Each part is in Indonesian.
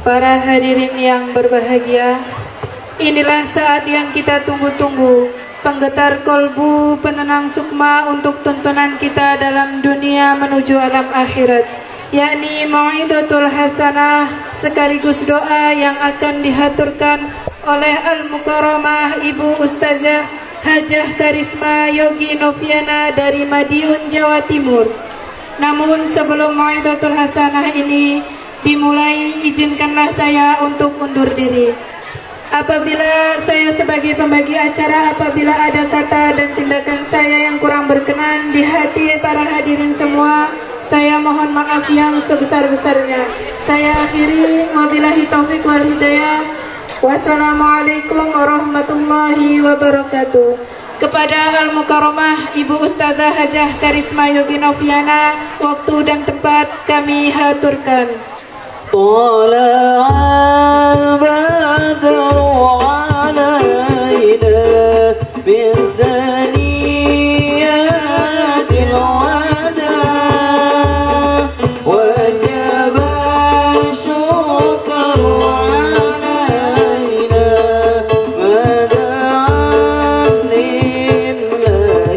Para hadirin yang berbahagia, inilah saat yang kita tunggu-tunggu, penggetar kolbu, penenang sukma untuk tuntunan kita dalam dunia menuju alam akhirat, yakni mau'idatul hasanah sekaligus doa yang akan dihaturkan oleh Al-Mukarramah Ibu Ustazah Hajah Karisma Yogi Noviana dari Madiun, Jawa Timur. Namun sebelum mau'idatul hasanah ini dimulai, izinkanlah saya untuk undur diri. Apabila saya sebagai pembagi acara, apabila ada kata dan tindakan saya yang kurang berkenan di hati para hadirin semua, saya mohon maaf yang sebesar-besarnya. Saya akhiri, wabillahi taufiq wal hidayah. Wassalamualaikum warahmatullahi wabarakatuh. Kepada Al-Mukarramah Ibu Ustazah Hajah Karisma Yogi Noviana, waktu dan tempat kami haturkan. طلع البدر علينا من ثنيات الوداع وجب الشكر علينا ما دعا لله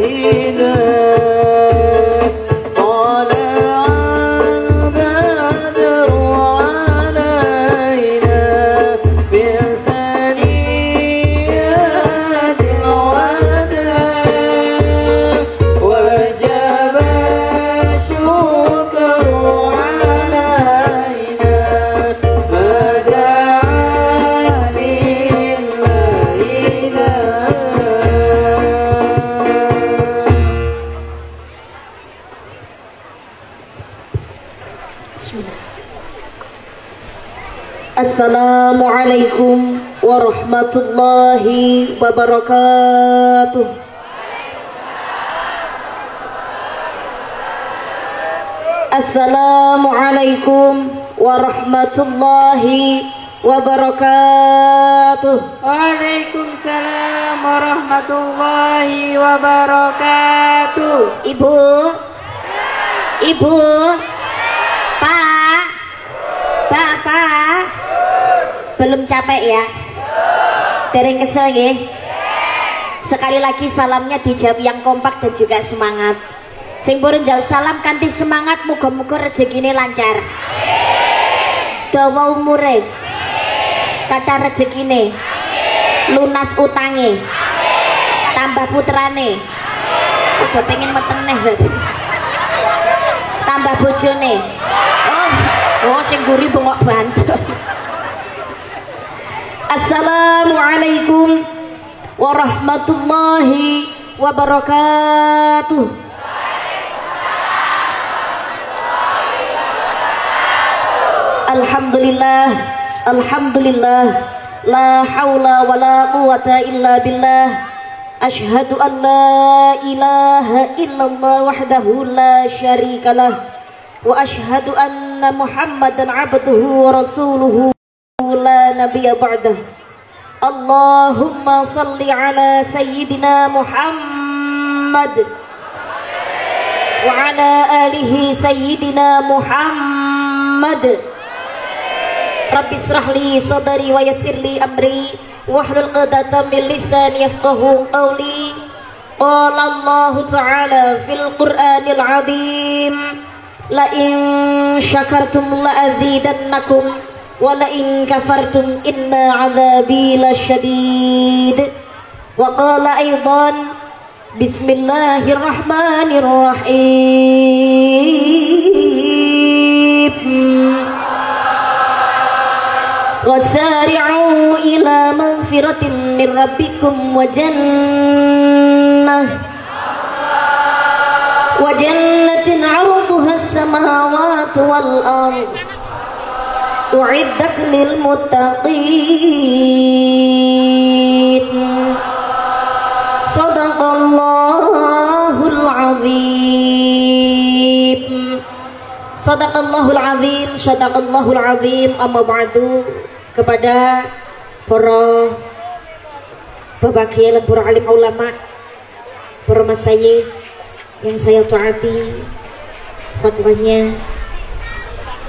Assalamualaikum warahmatullahi wabarakatuh. Assalamualaikum warahmatullahi wabarakatuh. Waalaikumsalam warahmatullahi wabarakatuh. Ibu, Ibu, Pak, Bapak, belum capek ya? Dereng kesel nggih? Sekali lagi salamnya dijawab yang kompak dan juga semangat. Sing purun jauh salam kanthi semangat, muga-muga rezekine lancar. Dawa umure. Kata rezekine. Lunas utange. Tambah putrane. Udah pengen meteneh. Tambah bojone. Oh sing guri bengok banget. Assalamualaikum warahmatullahi wabarakatuh. Alhamdulillah, alhamdulillah, la haula wa la quwata illa billah. Ashhadu an la ilaha illallah wahdahu la syarikalah, wa ashhadu anna Muhammadan abduhu wa rasuluhu la nabiyya ba'dah. Allahumma salli ala sayyidina Muhammad wa ala alihi sayyidina Muhammad. Rabbi israh li sadri wa yassir li amri wahlul 'uqdatam min lisani yafqahu qawli. Qala Allah ta'ala fil Qur'anil 'azim, la in syakartum la azidannakum wa la in kafartum inna 'adzabi lasyadid. Wa qala aidan, bismillahirrahmanirrahim. Wasari'u ila maghfiratin min rabbikum wa jannatin 'arduha as-samawati wal ardh u'iddat lil muttaqin. Sadaqallahul azim. Sadaqallahul azim, sadaqallahul azim. Amma ba'du. Kepada para bapak kiai dan para alim ulama, para masyayikh yang saya taati fatwanya,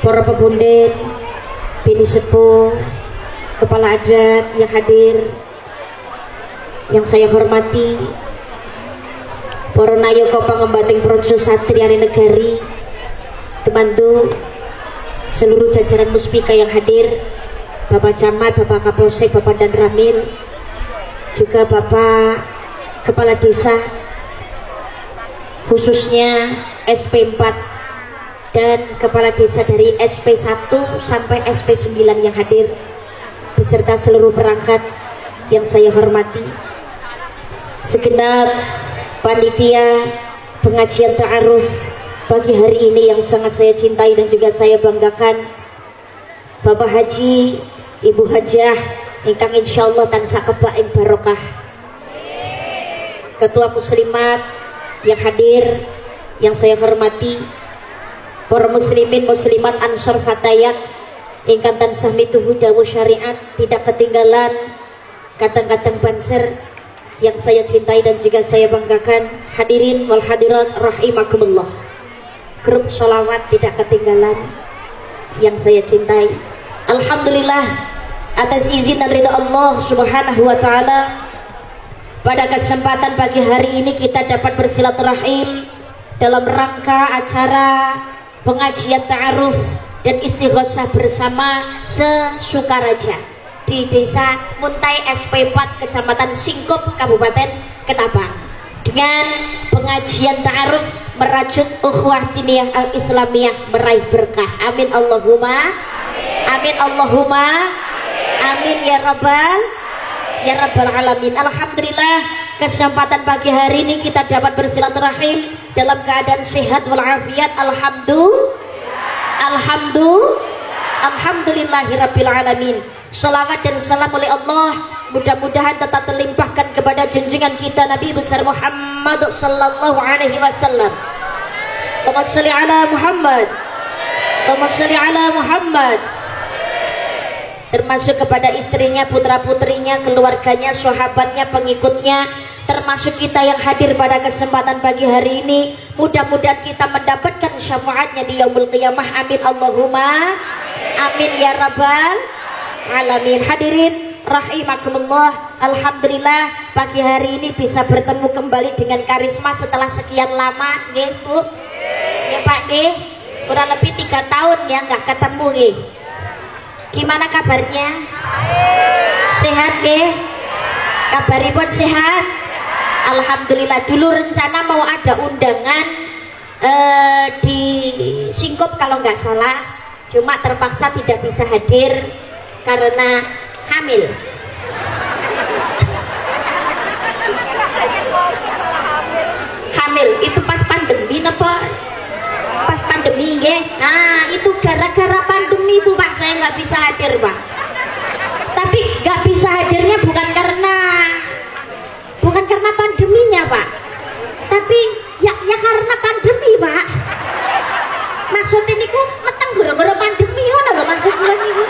para pepundhen, bini sepuh, kepala adat yang hadir, yang saya hormati, para nayaka pangembating praja satriyane negari, temandu, seluruh jajaran muspika yang hadir, Bapak Camat, Bapak Kapolsek, Bapak Dan Ramil, juga Bapak Kepala Desa, khususnya SP4 dan Kepala Desa dari SP1 sampai SP9 yang hadir, beserta seluruh perangkat yang saya hormati, segenap panitia pengajian ta'aruf pagi hari ini yang sangat saya cintai dan juga saya banggakan, Bapak Haji, Ibu Hajah ingkang insyaallah tansah kebaing barokah, Ketua Muslimat yang hadir yang saya hormati, para muslimin muslimat ansor fatayat ingkang tansah mituhu dawuh syariat, tidak ketinggalan kadang-kadang banser yang saya cintai dan juga saya banggakan, hadirin wal hadirat rahimakumullah. Grup sholawat tidak ketinggalan yang saya cintai. Alhamdulillah atas izin dan ridha Allah subhanahu wa ta'ala, pada kesempatan pagi hari ini kita dapat bersilaturahim dalam rangka acara pengajian ta'aruf dan istighosah bersama se-Sukaraja di Desa Muntai SP4 Kecamatan Singkup Kabupaten Ketapang, dengan pengajian ta'aruf merajut ukhuwah diniyah al-islamiyah meraih berkah. Amin Allahumma amin Allahumma amin ya rabbal alamin. Alhamdulillah kesempatan pagi hari ini kita dapat bersilaturahim dalam keadaan sehat walafiat. Alhamdulillahirabbil alamin. Shalawat dan salam oleh Allah mudah-mudahan tetap terlimpahkan kepada junjungan kita Nabi besar Muhammad sallallahu alaihi wasallam. Allahumma shalli ala Muhammad, Allahumma shalli ala Muhammad. Termasuk kepada istrinya, putra-putrinya, keluarganya, sahabatnya, pengikutnya, termasuk kita yang hadir pada kesempatan pagi hari ini. Mudah-mudahan kita mendapatkan syafaatnya di yaumul qiyamah. Amin Allahumma amin ya rabbal alamin. Hadirin rahimakumullah, alhamdulillah pagi hari ini bisa bertemu kembali dengan Karisma setelah sekian lama, nggih Bu? Ya Pak nggih, kurang lebih 3 tahun ya nggak ketemu nggih. Gimana kabarnya? Sehat nggih? Kabaripun sehat? Alhamdulillah. Dulu rencana mau ada undangan di Singkup kalau nggak salah, cuma terpaksa tidak bisa hadir karena hamil. Hamil itu pas pandemi apa? Pas pandemi nggih. Nah itu gara-gara pandemi itu Pak saya nggak bisa hadir Pak. Tapi nggak bisa hadirnya bukan karena pandeminya Pak, tapi ya karena pandemi Pak. Maksud ini ku meteng gara-gara pandemi ngono lho maksudnya niku.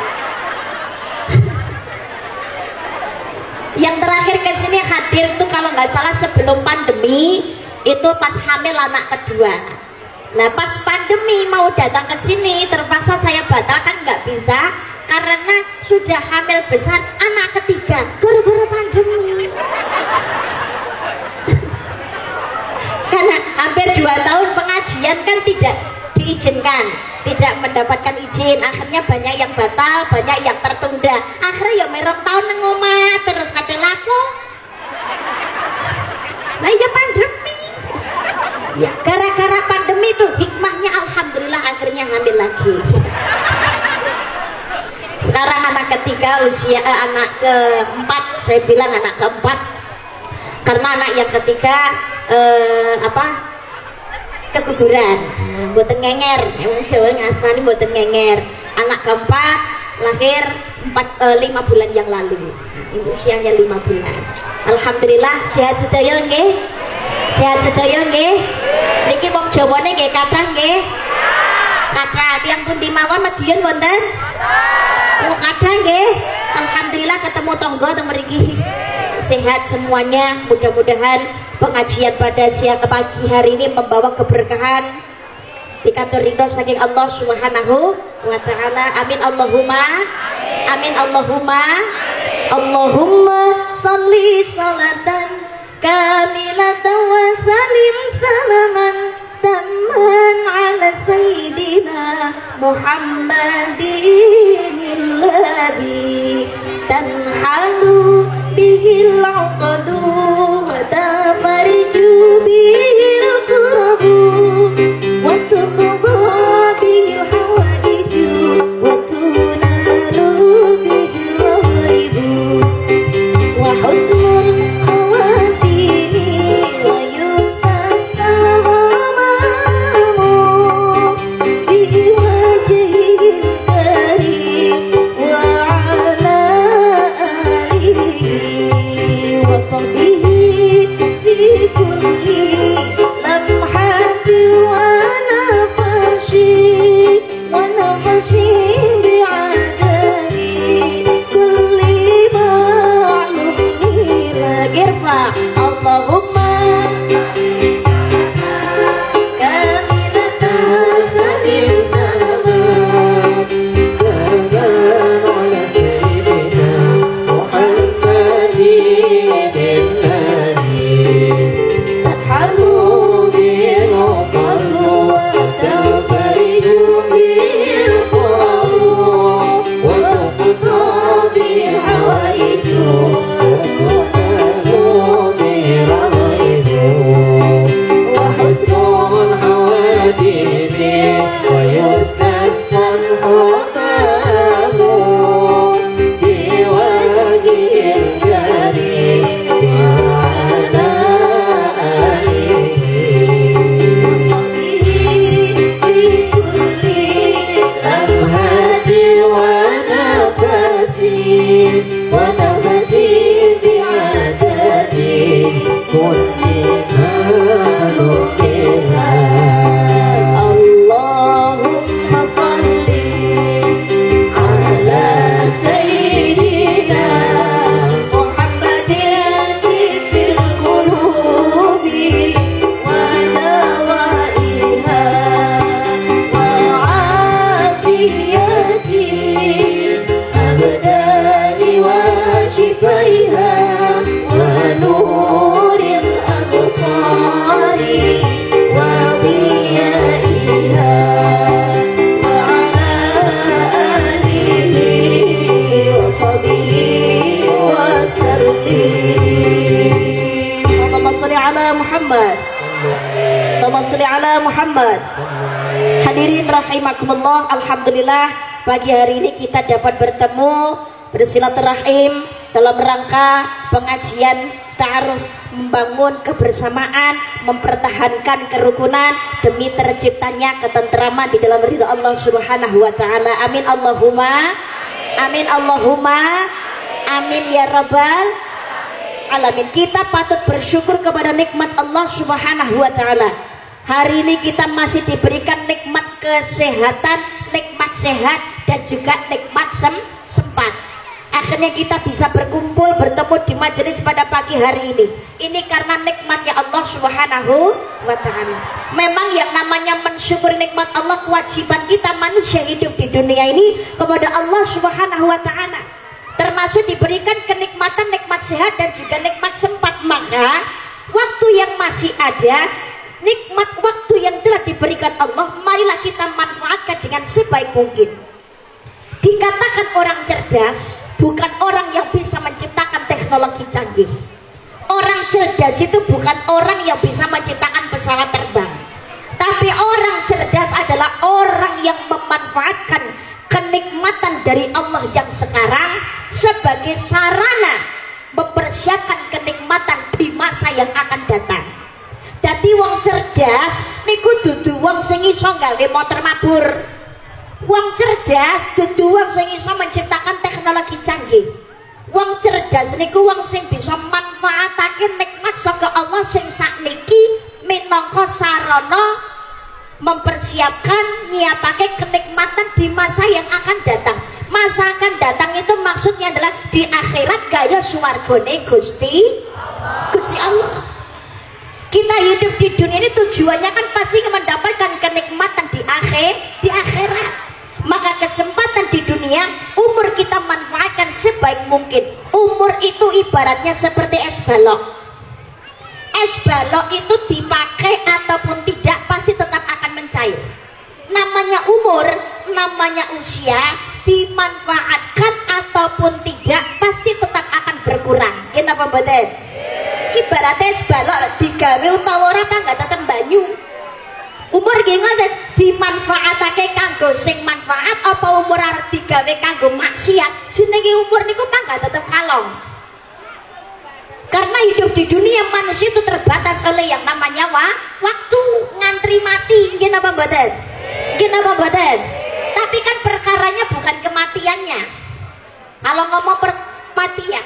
Yang terakhir ke sini hadir tuh kalau nggak salah sebelum pandemi itu pas hamil anak kedua. Nah pas pandemi mau datang ke sini terpaksa saya batalkan, nggak bisa karena sudah hamil besar anak ketiga gara-gara pandemi. Karena hampir 2 tahun pengajian kan tidak diizinkan, tidak mendapatkan izin, akhirnya banyak yang batal, banyak yang tertunda, akhirnya ya merong tahun ngomah terus kate laku. Nah ya pandemi ya, gara-gara pandemi itu hikmahnya alhamdulillah akhirnya hamil lagi. Sekarang anak ketiga usia anak keempat, saya bilang anak keempat karena anak yang ketiga keguguran, mboten ngenger, wong Jawa ngasmani mboten ngenger. Anak keempat lahir 5 bulan yang lalu, usianya 5 bulan. Alhamdulillah sehat sedaya nggih. Sehat sedaya nggih. Niki wong Jawane nggih kathah nggih. Kathah tiyang pundi mawon Madiun wonten? Oh kathah nggih. Alhamdulillah ketemu tangga teng mriki. Sehat semuanya, mudah-mudahan pengajian pada siang pagi hari ini membawa keberkahan dikatur ridho saking Allah Subhanahu wa taala. Amin Allahumma amin Allahumma Allahumma sholli sholatan kamilatan wa salim salaman tamman ala sayyidina Muhammadin alladhi tanhalu bihil 'uqadu wa tafariju bihil kurabu wa tuqda bihil hawaiju wa tunalu bihil ghaibu wa husnul khawatimi wa yustasqa ma'amu bi wajhil karim wa ala alihi wa sahbihi fi kulli lamhati wa nafashi bi'adadi kulli ma'lumi irfa Allahumma kamilatan salim salamat كان على سيدنا محمد الذي تنحل به العقد وتنفرج به الكرب وتقضى به الحوائج وتنال به الرغائب وحسن الحوادث ويستسقى الحكام في وجه الكريم وعلى آله وصحبه في كل لمحة ونفس بعدد كل مخلوقها اللهم صل على سيدنا محمد في القلوب ودوائها وعافية الأبدان وشفيها ونور الأبصار وضيائها وعلى آله وصحبه وسلم. اللهم صل على محمد. Allahumma sholli ala Muhammad. Hadirin rahimakumullah, alhamdulillah pagi hari ini kita dapat bertemu bersilaturahim dalam rangka pengajian ta'aruf, membangun kebersamaan, mempertahankan kerukunan demi terciptanya ketentraman di dalam ridha Allah Subhanahu wa taala. Amin Allahumma amin Allahumma amin ya rabbal alamin. Kita patut bersyukur kepada nikmat Allah Subhanahu wa taala. Hari ini kita masih diberikan nikmat kesehatan, nikmat sehat dan juga nikmat sempat. Akhirnya kita bisa berkumpul bertemu di majelis pada pagi hari ini. Ini karena nikmatnya Allah Subhanahu wa taala. Memang yang namanya mensyukuri nikmat Allah kewajiban kita manusia hidup di dunia ini kepada Allah Subhanahu wa taala. Termasuk diberikan kenikmatan nikmat sehat dan juga nikmat sempat. Maka waktu yang masih ada, nikmat waktu yang telah diberikan Allah, marilah kita manfaatkan dengan sebaik mungkin. Dikatakan orang cerdas bukan orang yang bisa menciptakan teknologi canggih. Orang cerdas itu bukan orang yang bisa menciptakan pesawat terbang. Tapi orang cerdas adalah orang yang memanfaatkan kenikmatan dari Allah yang sekarang sebagai sarana mempersiapkan kenikmatan di masa yang akan datang. Dadi wong cerdas niku dudu wong sing iso gawe motor mabur. Wong cerdas dudu wong sing iso menciptakan teknologi canggih. Wong cerdas niku wong sing bisa manfaatake nikmat saka Allah sing sakniki minangka sarana mempersiapkan nyiapake kenikmatan di masa yang akan datang. Masa akan datang itu maksudnya adalah di akhirat gaya swargane Gusti Allah. Kita hidup di dunia ini tujuannya kan pasti mendapatkan kenikmatan di akhirat. Maka kesempatan di dunia, umur kita manfaatkan sebaik mungkin. Umur itu ibaratnya seperti es balok. Es balok itu dipakai ataupun tidak pasti tetap akan mencair. Namanya umur, namanya usia, dimanfaatkan ataupun tidak pasti tetap akan berkurang. Kenapa mboten? Ibaratnya es balok digawe utawa ora enggak tetep banyu. Umur nggih ngoten, dimanfaatake kanggo sing manfaat apa umur arep digawe kanggo maksiat. Jenenge umur niku enggak tetep kalong. Karena hidup di dunia manusia itu terbatas oleh yang namanya waktu, ngantri mati. Nggih napa mboten? Nggih napa mboten? Tapi kan perkaranya bukan kematiannya. Kalau ngomong permatian,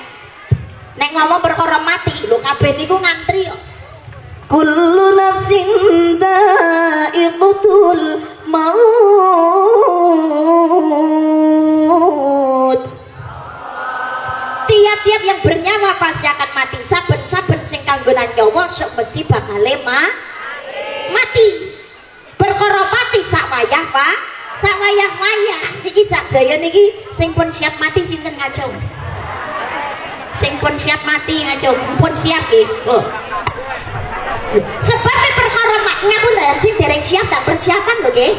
nek ngomong perkara mati, lho kabeh niku ngantri kok. Kullu nafsin dha'iqatul maut. Tiap-tiap yang bernyawa pasti akan mati. Saben-saben sing kanggonan nyawa sok mesti bakal mati. Perkara mati sak wayah, Pak. Sak wayah-wayah. Iki sak daya niki sing pun siap mati sinten ngajeng? Sing pun siap mati ngajeng, pun siap nggih. Oh. Sebab perkara ngapunten sing dereng siap tak persiapan lho nggih.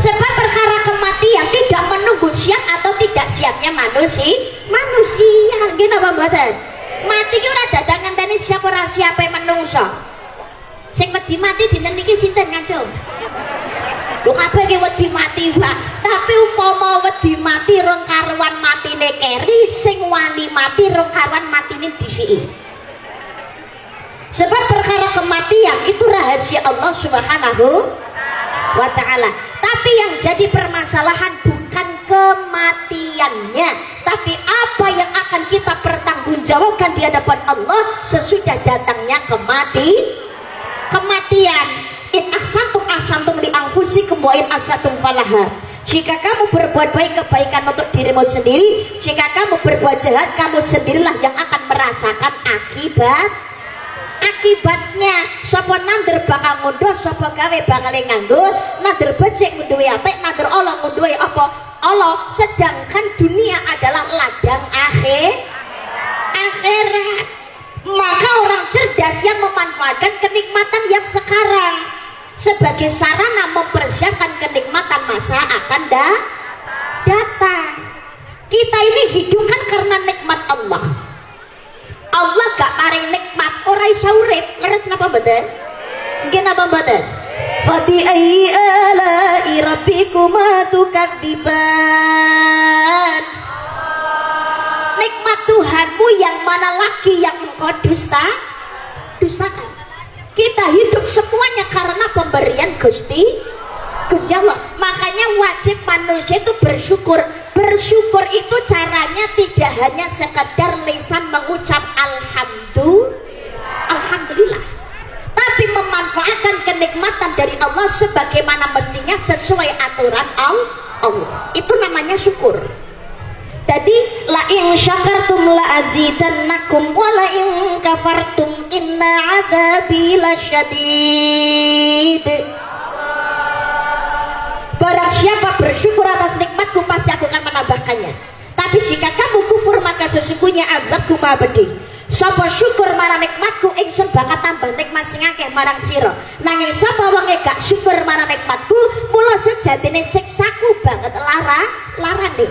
Sebab perkara kematian tidak menunggu siap atau tidak siapnya manusia nggih napa mboten? Mati ki ora dadangan tani siap ora siape menungso. Sing wedi mati dinten niki sinten ngajeng? Lho kabeh ki wedi mati, Pak. Tapi umpama wedi mati rong karuan matine keri, sing wani mati rong karuan matine disiki. Sebab perkara kematian itu rahasia Allah Subhanahu wa ta'ala. Tapi yang jadi permasalahan bukan kematiannya, tapi apa yang akan kita pertanggungjawabkan di hadapan Allah sesudah datangnya kematian. In ahsantum li anfusikum wa in asatum falaha. Jika kamu berbuat baik, kebaikan untuk dirimu sendiri. Jika kamu berbuat jahat, kamu sendirilah yang akan merasakan akibatnya. Sapa nandur bakal ngunduh, sapa gawe bakal nganggur. Nandur becik ngunduhi apik, nandur Allah ngunduhi apa? Allah. Sedangkan dunia adalah ladang akhirat. Maka orang cerdas yang memanfaatkan kenikmatan yang sekarang sebagai sarana mempersiapkan kenikmatan masa akan datang. Kita ini hidup kan karena nikmat Allah. Allah gak paring nikmat ora iso urip, leres napa mboten? Nggih napa mboten? Fa bi ayyi ala'i rabbikuma tukadziban. Nikmat Tuhanmu yang mana lagi yang engkau dustakan? Kita hidup semuanya karena pemberian Gusti Allah. Makanya wajib manusia itu bersyukur. Bersyukur itu caranya tidak hanya sekedar lisan mengucap alhamdulillah, tapi memanfaatkan kenikmatan dari Allah sebagaimana mestinya sesuai aturan Allah. Itu namanya syukur. Jadi la in syakartum la azidannakum wa la in kafartum inna adzabi lasyadid. Barang siapa bersyukur atas nikmatku, pasti aku akan menambahkannya. Tapi jika kamu kufur, maka sesungguhnya azabku maha pedih. Sapa syukur marang nikmatku, ingsun bakal tambah nikmat sing akeh marang sira. Nanging sapa wong gak syukur marang nikmatku, mula sejatine siksaku banget larane.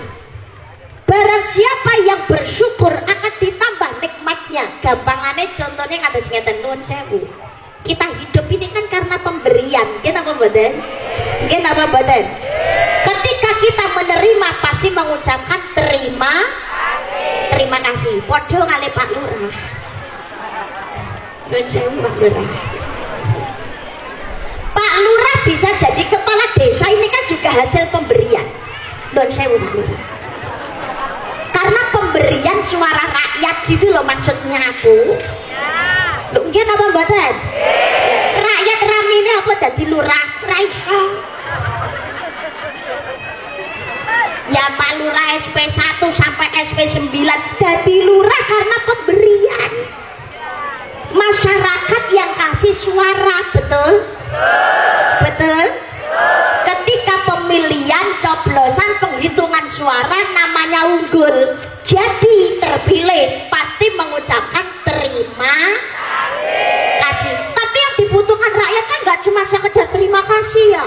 Barang siapa yang bersyukur akan ditambah nikmatnya. Gampangane contohnya kados ngeten, nuwun sewu. Kita hidup ini kan karena pemberian. Nggih napa mboten? Nggih napa mboten? Ketika kita menerima pasti mengucapkan terima kasih. Padha kali Pak Lurah. Nuwun sewu Pak Lurah. Pak Lurah bisa jadi kepala desa ini kan juga hasil pemberian. Nuwun sewu Pak Lurah. Karena pemberian suara rakyat gitu loh maksudnya aku. Nggih napa mboten? Rakyat ramine apa dadi lurah? Ra iso. Ya Pak Lurah SP1 sampai SP9 dadi lurah karena pemberian. Masyarakat kasih suara, betul? Betul? Ketika pemilihan coblosan penghitungan suara namanya unggul, jadi terpilih pasti mengucapkan terima kasih. Tapi yang dibutuhkan rakyat kan nggak cuma sekedar terima kasih ya.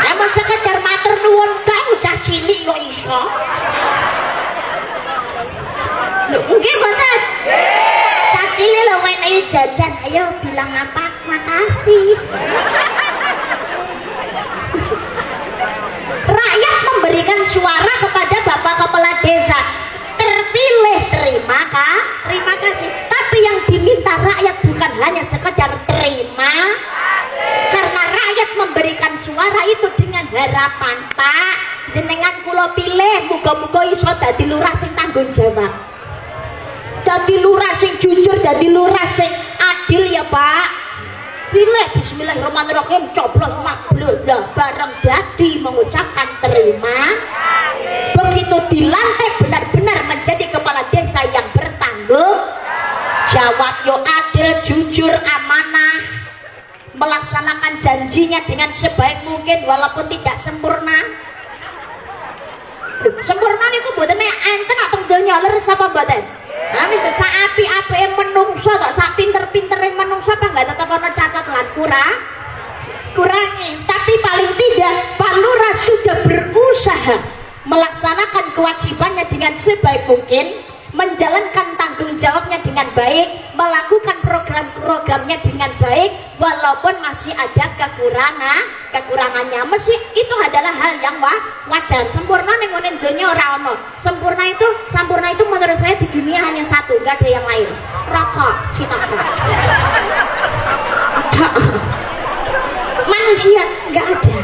Emang sekedar matur nuwun tok ucap cilik kok iso. Lho, nggih mboten? Cacile lho menehi jajan, ayo bilang apa? Makasih. Rakyat memberikan suara kepada Bapak Kepala Desa. Terpilih terima kasih. Tapi yang diminta rakyat bukan hanya sekedar terima kasih. Karena rakyat memberikan suara itu dengan harapan, Pak, jenengan kula pilih muga-muga iso dadi lurah sing tanggung jawab. Dadi lurah sing jujur, dadi lurah sing adil ya, Pak. Pilih bismillahirrahmanirrahim coblos mablos dah bareng dadi mengucapkan terima kasih. Begitu dilantik benar-benar menjadi kepala desa yang bertanggung jawab, yo adil, jujur, amanah, melaksanakan janjinya dengan sebaik mungkin walaupun tidak sempurna. Sempurna niku mboten enten atau donya leres apa mboten? Ane sak apik-apike menungso tok, sak pinter-pintere menungso apa enggak tetep ana cacat lan kurangi. Tapi paling tidak Pak Lurah sudah berusaha melaksanakan kewajibannya dengan sebaik mungkin, menjalankan tanggung jawabnya dengan baik, melakukan program-programnya dengan baik, walaupun masih ada kekurangannya. Mesti itu adalah hal yang wajar. Sempurna ning ngene donya ora ono. Sempurna itu menurut saya di dunia hanya satu, enggak ada yang lain. Rokok, sitok. Manusia enggak ada.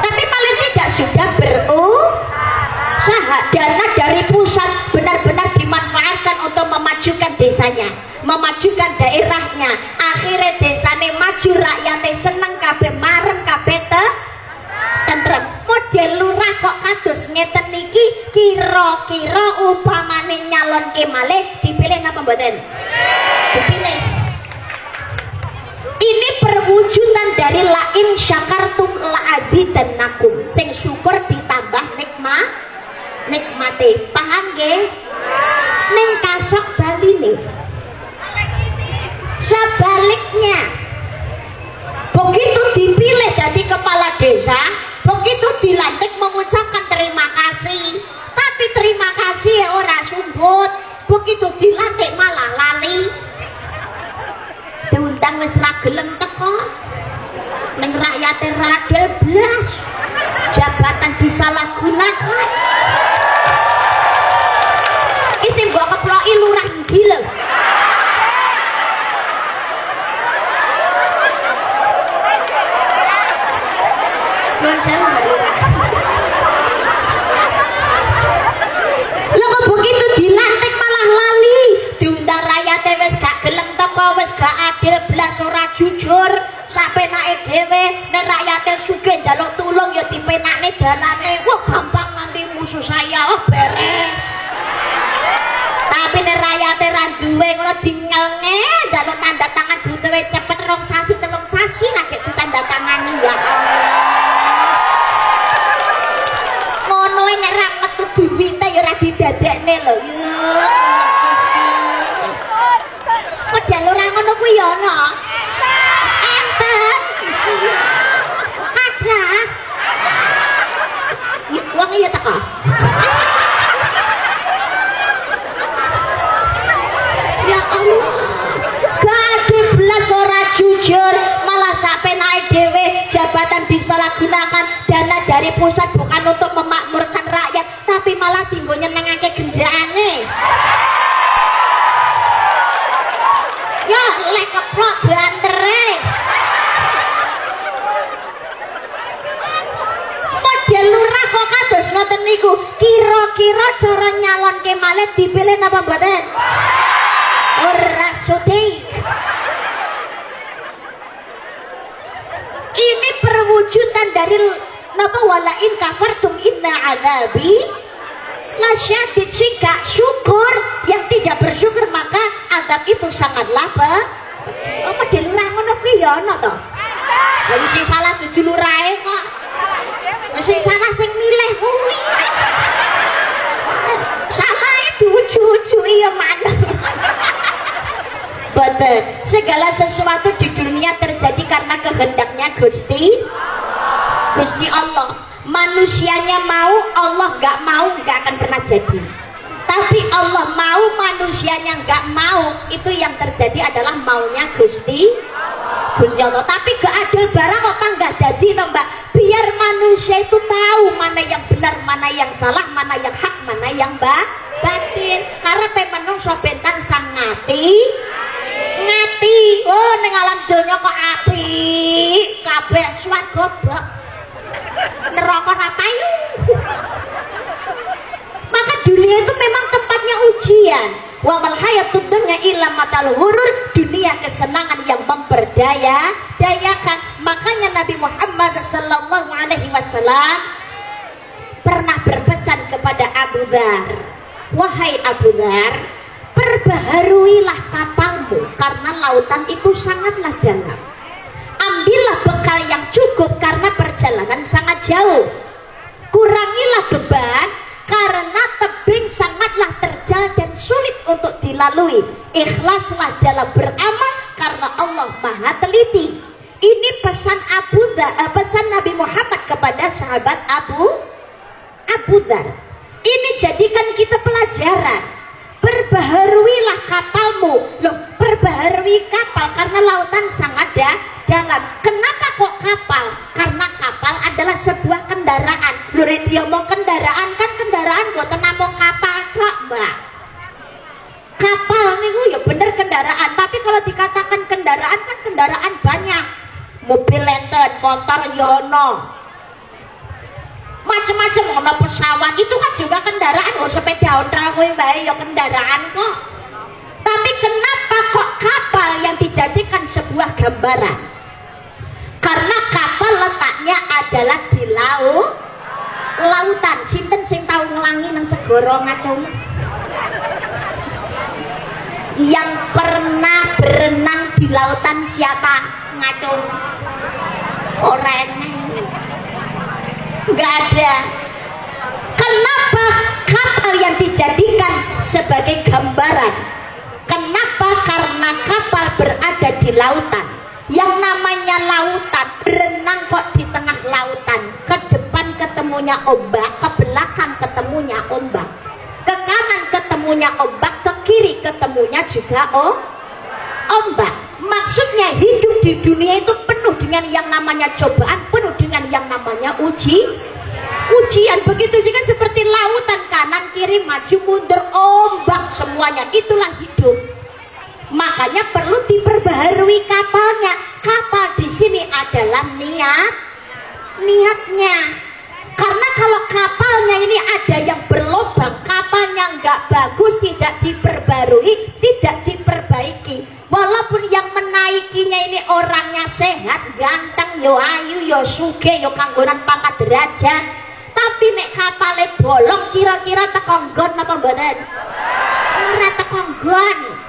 Tapi paling tidak sudah berusaha. Dana dari pusat benar-benar dimanfaatkan untuk memajukan desanya, memajukan daerahnya. Akhirnya desane maju, rakyatnya seneng kabeh, marem kabeh tentrem. Model lurah kok kados ngeten niki, kira-kira upamane nyalonke malih dipilih napa mboten? Dipilih. Ini perwujudan dari lain syakartum la'azidannakum. Sing syukur ditambah nikmate. Paham nggih? Ning kasok baline. Sebaliknya, begitu dipilih jadi kepala desa, begitu dilantik mengucapkan terima kasih. Tapi terima kasih ora sumbut. Begitu dilantik malah lali. Diundang wis ra gelem teko. Ning rakyate radel blas. Jabatan disalahgunakan. Iki sing mbok keploki lurah ndi lho. Nuwun sewu Mbak Lurah. Lha kok begitu dilantik malah lali. Diundang rakyate wis gak gelem teko, wis gak adil blas, ora jujur. Sapenake dhewe, nek rakyate sugih njaluk tulung ya dipenakne dalane. Wah, gampang nanti musuh saya beres. Tapi nek rakyate ra duwe ngono dingelnge, njaluk tanda tangan butuhe cepet 2 sasi 3 sasi lagi ditandatangani ya. Ngono nek ra metu diwite ya ora didadekne lho. Model ora ngono kuwi ya ana. Ada wong iya teko. Ya Allah, gak blas ora jujur, malah sapenake dhewe jabatan disalahgunakan. Dana dari pusat bukan untuk memakmurkan rakyat, tapi malah dienggo nyenengake gendakane. Ya lek keplok bantere. Model lurah kok kados ngoten niku. Kira-kira cara nyalonke malih dipilih napa mboten? Ora sudi. Ini perwujudan dari napa walain kafartum inna azabi La syadid sika syukur, yang tidak bersyukur maka adab itu sangatlah apa dilurah ngono kuwi ya ana to. Lah sing salah dudu lurahe kok. Sing salah sing milih kuwi. Salah itu cucu iya mana. Betul. Segala sesuatu di dunia terjadi karena kehendaknya Gusti Allah. Manusianya mau, Allah nggak mau, nggak akan pernah jadi. Tapi Allah mau, manusianya nggak mau, itu yang terjadi adalah maunya Gusti Allah. Tapi gak adil barang apa nggak jadi toh Mbak. Biar manusia itu tahu mana yang benar, mana yang salah, mana yang hak, mana yang batin. Karena pemenungso bentan sang ngati. Oh ning alam donya kok apik, kabeh swarga bak. Neraka ra payu. Maka dunia itu memang tempatnya ujian. Wa mal hayatud dunya illa matal ghurur, dunia kesenangan yang memperdayakan. Makanya Nabi Muhammad sallallahu alaihi wasallam pernah berpesan kepada Abu Dzar, wahai Abu Dzar, perbaharuilah kapalmu karena lautan itu sangatlah dalam. Ambillah bekal yang cukup karena perjalanan sangat jauh. Kurangilah beban karena tebing sangatlah terjal dan sulit untuk dilalui. Ikhlaslah dalam beramal karena Allah Maha Teliti. Ini pesan pesan Nabi Muhammad kepada sahabat Abu Dzar. Ini jadikan kita pelajaran. Perbaharuilah kapalmu. Loh, perbaharui kapal karena lautan sangat dalam. Kenapa kok kapal? Karena kapal adalah sebuah kendaraan. Lho rek diomong kendaraan kan kendaraan boten namung kapal tok, Mbak. Kapal niku ya bener kendaraan, tapi kalau dikatakan kendaraan kan kendaraan banyak. Mobil enten, motor yono. Macam-macam ono pesawat itu kan juga kendaraan, kok sepeda ontel kuwi bae ya kendaraan kok. Tapi kenapa kok kapal yang dijadikan sebuah gambaran? Karena kapal letaknya adalah di lautan. Sinten sing tau ngelangi nang segara ngacung? Yang pernah berenang di lautan siapa? Ngacung? Orang nggak ada. Kenapa kapal yang dijadikan sebagai gambaran? Kenapa? Karena kapal berada di lautan. Yang namanya lautan, berenang kok di tengah lautan. Ke depan ketemunya ombak, ke belakang ketemunya ombak, ke kanan ketemunya ombak, ke kiri ketemunya juga ombak. Maksudnya hidup di dunia itu penuh dengan yang namanya cobaan, penuh dengan yang namanya ujian. Begitu juga seperti lautan, kanan kiri maju mundur, ombak semuanya. Itulah hidup. Makanya perlu diperbaharui kapalnya. Kapal di sini adalah niatnya. Karena kalau kapalnya ini ada yang berlobang, kapalnya nggak bagus, tidak diperbarui, tidak diperbaiki. Walaupun yang menaikinya ini orangnya sehat, ganteng, yo ayu, yo sugih, yo kanggonan pangkat derajat, tapi nek kapale bolong kira-kira tekonggon apa mboten? Ora tekonggon.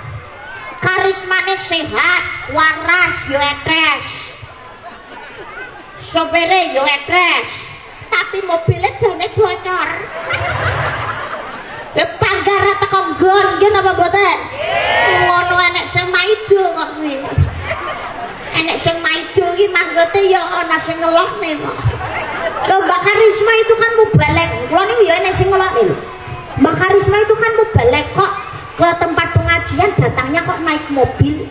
Karismane sehat, waras, yo etres. Sopere yo etres. Tapi mobilnya bane bocor. Panggara teko nggon nggih napa mboten? Ngono enek sing maido kok kuwi. Enek sing maido iki maksude ya ana sing ngelokne kok. Lho Mbak Karisma itu kan mubalek. Kula niku ya enek sing ngelokne lho. Mbak Karisma itu kan mubalek kok ke tempat pengajian datangnya kok naik mobil.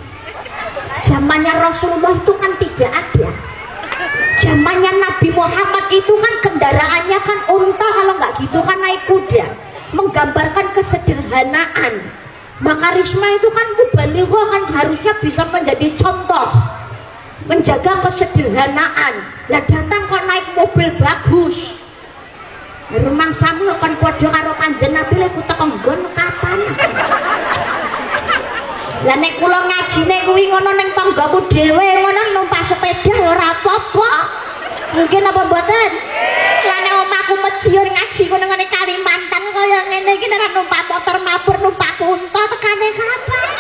Zamannya Rasulullah itu kan tidak ada. Zamannya Nabi Muhammad itu kan kendaraannya kan unta, kalau nggak gitu kan naik kuda, menggambarkan kesederhanaan. Maka Risma itu kan mubalighah kan harusnya bisa menjadi contoh menjaga kesederhanaan. Lah datang kok naik mobil bagus. Rumang samu kan padha karo Kanjeng Nabi lek teko nggon kapan. Lah nek kula ngajine kuwi ngono ning tanggaku dhewe ngono numpak sepeda ora apa-apa. Mungkin apa mboten? Lah nek omahku Medion ngaji ngono ngene Kalimantan kaya ora numpak motor mabur numpak kunto tekane kapan?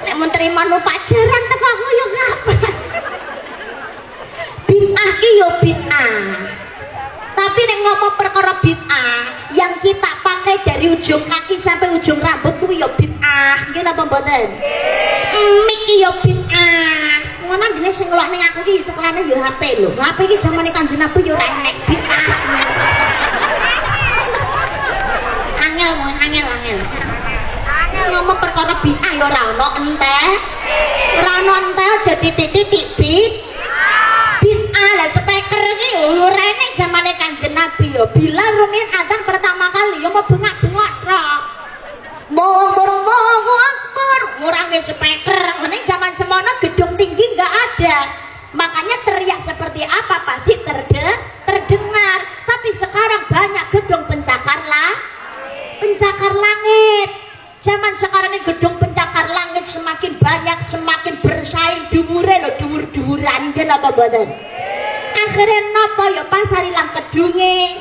Nek mun trimo numpak jaran teko yo kapan? Bid'ah ki yo bid'ah. Tapi nek ngomong perkara bid'ah yang kita pakai dari ujung kaki sampai ujung rambut kuwi yo bid'ah. Nggih napa mboten? Mik ki yo bid'ah. Ngono dene sing ngelok ning aku ki ceklane yo HP lho. HP ki jamane Kanjeng Nabi yo ora enek bid'ah. Angel ngomong perkara bid'ah ya ora ono entek. Ora ono entek aja titik-titik bid'ah. Lah speaker iki ora enek zamane Kanjeng Nabi ya. Bila rungin adzan pertama kali ya mau bengak-bengok tok. Allahu Akbar. Ora nge speaker. Mending zaman semono gedung tinggi enggak ada. Makanya teriak seperti apa pasti terdengar. Tapi sekarang banyak gedung pencakar langit. Zaman sekarang ini gedung pencakar langit semakin banyak, semakin bersaing dhuwure lho, dhuwur-dhuwuran nggih napa mboten? Akhirnya napa ya pasarilang kedunge.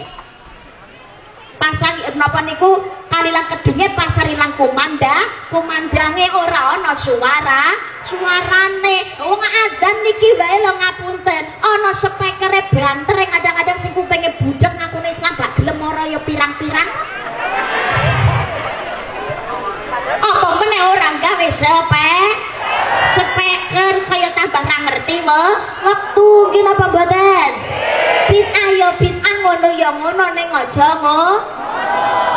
Pasang napa niku kalilang kedunge pasarilang komandange ora ana suarane. Wong adzan niki wae lho ngapunten, ana spekere branter kadang-kadang sing kupinge budhek ngakune Islam gak gelem ora ya pirang-pirang. Apa meneh orang gawe speaker saya tambah ra ngerti waktu ki napa mboten? Bid'ah ya bid'ah ngono ya ngono ning aja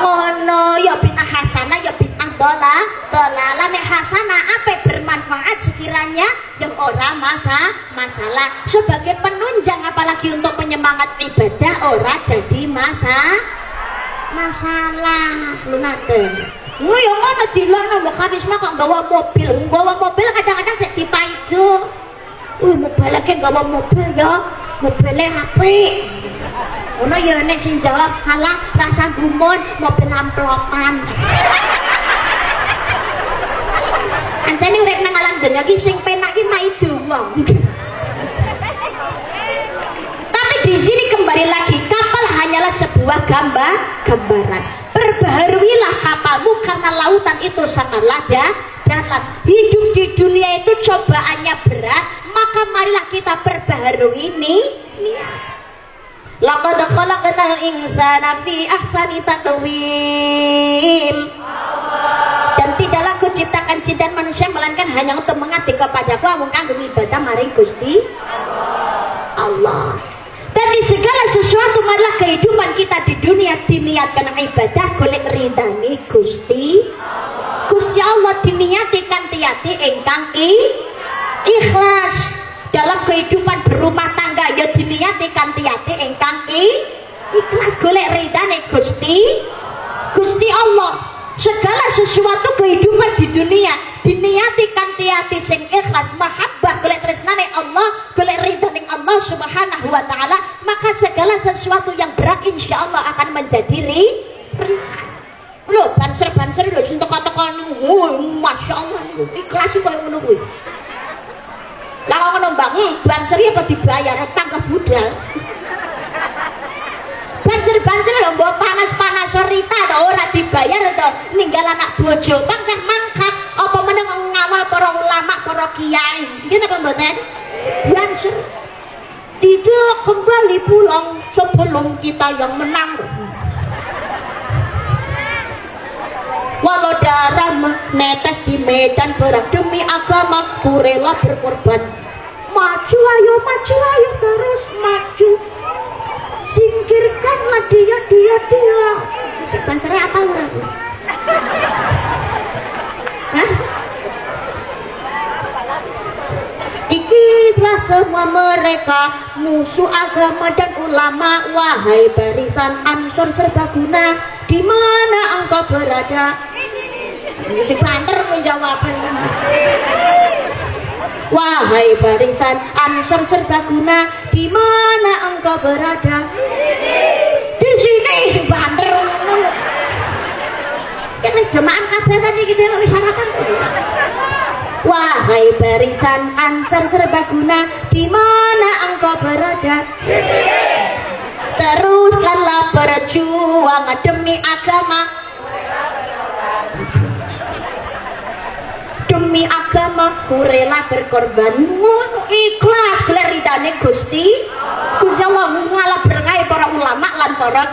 ngono ya bid'ah hasanah ya bid'ah dolalah nek hasanah ape bermanfaat sekiranya yang ora masalah sebagai penunjang apalagi untuk penyemangat ibadah ora jadi masalah lu ngaten. Yang mana dilokno mbok karisma kok gawa mobil kadang-kadang sik dipaido. Mobil lagi gawa mobil ya, mobilnya HP. Ono ya nek sing jawab halah rasa gumun mobil amplopan. Anjane urip nang alam dunya ki sing penak ki maido wong. Tapi di sini kembali lagi kapal hanyalah sebuah gambaran. Perbaharuilah kapalmu karena lautan itu sangatlah dalam. Hidup di dunia itu cobaannya berat, maka marilah kita perbaharui niat. Laqad khalaqnal insana fi ahsani taqwim. Dan tidaklah kuciptakan jindan manusia melainkan hanya untuk mengabdi kepadaku amung kanggo ibadah maring Gusti Allah. Dan di segala sesuatu marilah kehidupan kita di dunia diniatkan ibadah golek ridani Gusti Allah diniati kanthi-ati ingkang ikhlas. Dalam kehidupan berumah tangga ya diniati kanthi-ati ingkang ikhlas golek ridane Gusti Allah. Segala sesuatu kehidupan di dunia diniati kanthi-ati sing ikhlas mahabbah golek tresnane Allah, golek ridhaning Allah Subhanahu wa taala, maka segala sesuatu yang berat insyaallah akan menjadi ringan. Lho, banser lho sing teko-teko masyaallah niku ikhlas kok ngono kuwi. Lah ngono Mbak, banser apa dibayar tangga budal. Banser lho mbok panas-panas cerita to ora dibayar to ninggal anak bojo mangkat apa meneng ngawal para ulama para kiai nggih napa mboten? Banser tidak kembali pulang sebelum kita yang menang. Walau darah menetes di medan perang demi agama ku rela berkorban. Maju ayo terus maju. Singkirkanlah dia. Bansernya apa orang? Hah? Kikislah semua mereka musuh agama dan ulama. Wahai barisan Ansor serbaguna, di mana engkau berada? Si banter menjawab. Wahai barisan Ansor serbaguna, di mana engkau berada? Di sini si banter. Kita jemaah kabeh tadi kita isyaratkan. Wahai barisan Ansor serbaguna, di mana engkau berada? Teruskanlah berjuang berjuang demi agama. Demi agama ku rela berkorban. Ngono ikhlas golek ridane Gusti. Gusti Allah ngalah berkah para ulama lan para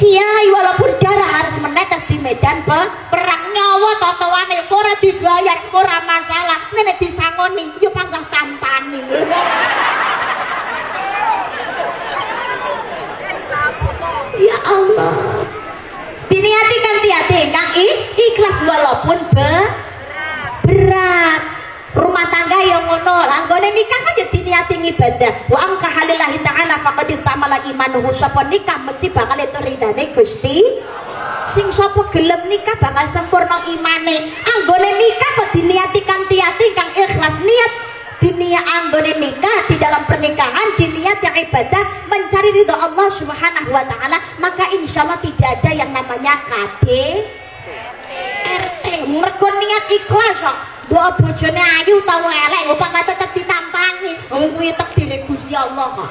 kiai walaupun darah harus menetes di medan perang nyawa totoane ora dibayar ora masalah nek disangoni yo panggah tampani. Ya Allah. Diniati kan tiate kang ikhlas walaupun berat. Rumah tangga yang ngono, anggone nikah kan ya diniati ibadah. Wa angka halillahi ta'ala faqad istamala imanuhu. Sapa nikah mesti bakal itu ridane Gusti. Sing sapa gelem nikah bakal sempurna imane. Anggone nikah kok diniati kan tiati kang ikhlas niat diniat anggone nikah di dalam pernikahan diniat yang ibadah mencari ridho Allah Subhanahu wa taala, maka insyaallah tidak ada yang namanya RT. Mergo niat ikhlas kok. Mbok bojone ayu ta elek kok gak tetep ditampani. Wong kuwi takdire Gusti Allah kok.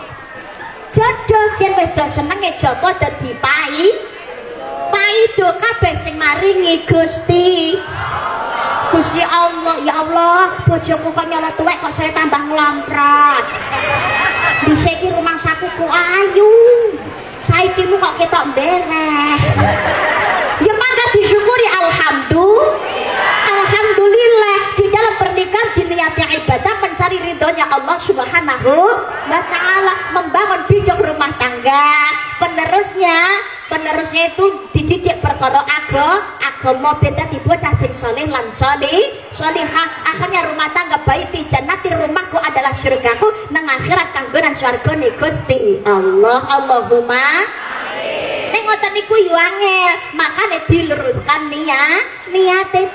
Jodoh yen wis do senenge japa dadi paido kabeh sing maringi Gusti. Gusti Allah, ya Allah, bojoku kok nyolot tuwek kok saya tambah nglamprat. Dhisiki rumah saku kok ayu. Saiki mu kok ketok beres. Ya mangga disyukuri alhamdulillah di dalam pernikahan diniati ibadah mencari ridhonya Allah Subhanahu wa taala, membangun bidang rumah tangga. Penerusnya itu dididik perkara agama beda tipe sing saleh lan salihah. Akhirnya rumah tangga baiti jannati, rumahku adalah surgaku, nang akhirat kanggonan swargane Gusti Allah. Allahumma ning ngoten niku yo angel, makane diluruskan niate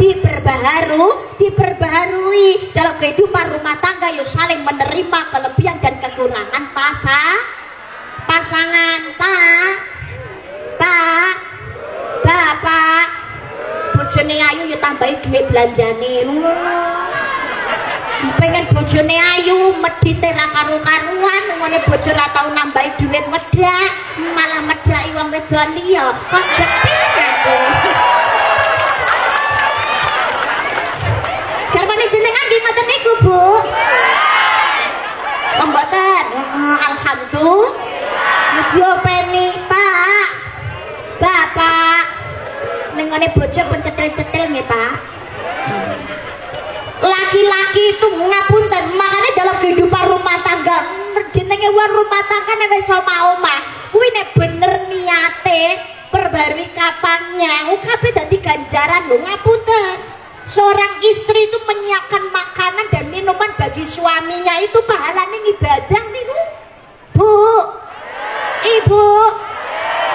diperbaharui dalam kehidupan rumah tangga yo saling menerima kelebihan dan kekurangan pasangan. Bapak bojone ayu ya tambahi duit belanjane. Pengen bojone ayu medite ra karu-karuan, ngene bojo ra tau nambahi duit medak, malah medaki wong wedok liya. Kok jetik aku. Garwane jenengan nggih ngoten niku, Bu? Mboten. Alhamdulillah. Diopeni, Pak. Bapak. Ning ngene bojo pencetil-cetil nggih, Pak. Laki-laki itu ngapunten, makanya dalam kehidupan rumah tangga jenenge wong rumah tangga nek wis omah-omah kuwi nek bener niate perbarui kapannya kabeh dadi ganjaran lho. Ngapunten, seorang istri itu menyiapkan makanan dan minuman bagi suaminya itu pahalane ibadah niku. Bu, Ibu,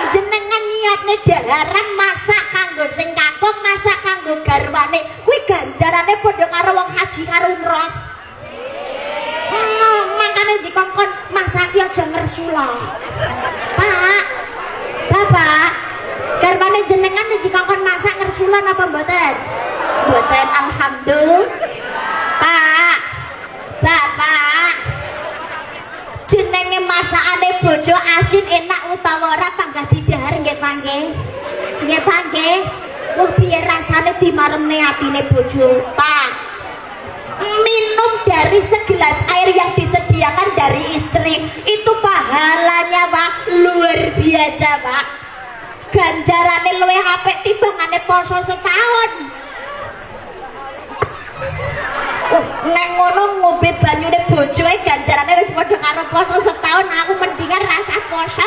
jenengan niatnya daharan masak kanggo sing kakung, masak kanggo garwane, kuwi ganjarane padha karo wong haji karo umroh. Makane dikongkon masaki aja ngersula. Pak, Bapak, garwane jenengan dikongkon masak ngersula napa mboten? Mboten, alhamdulillah. Pak, Bapak, jenenge masakane bojo asin enak utawa ora panggah didhahar nggih Pak nggih. Nggih Pak nggih. Wong piye rasane dimaremne atine bojo? Pak, minum dari segelas air yang disediakan dari istri itu pahalanya Pak luar biasa Pak. Ganjarane luwih apik timbangane poso setahun. Nek ngono ngombe banyune bojoe ganjarane wis padha karo poso setahun, aku mendingan rasa poso.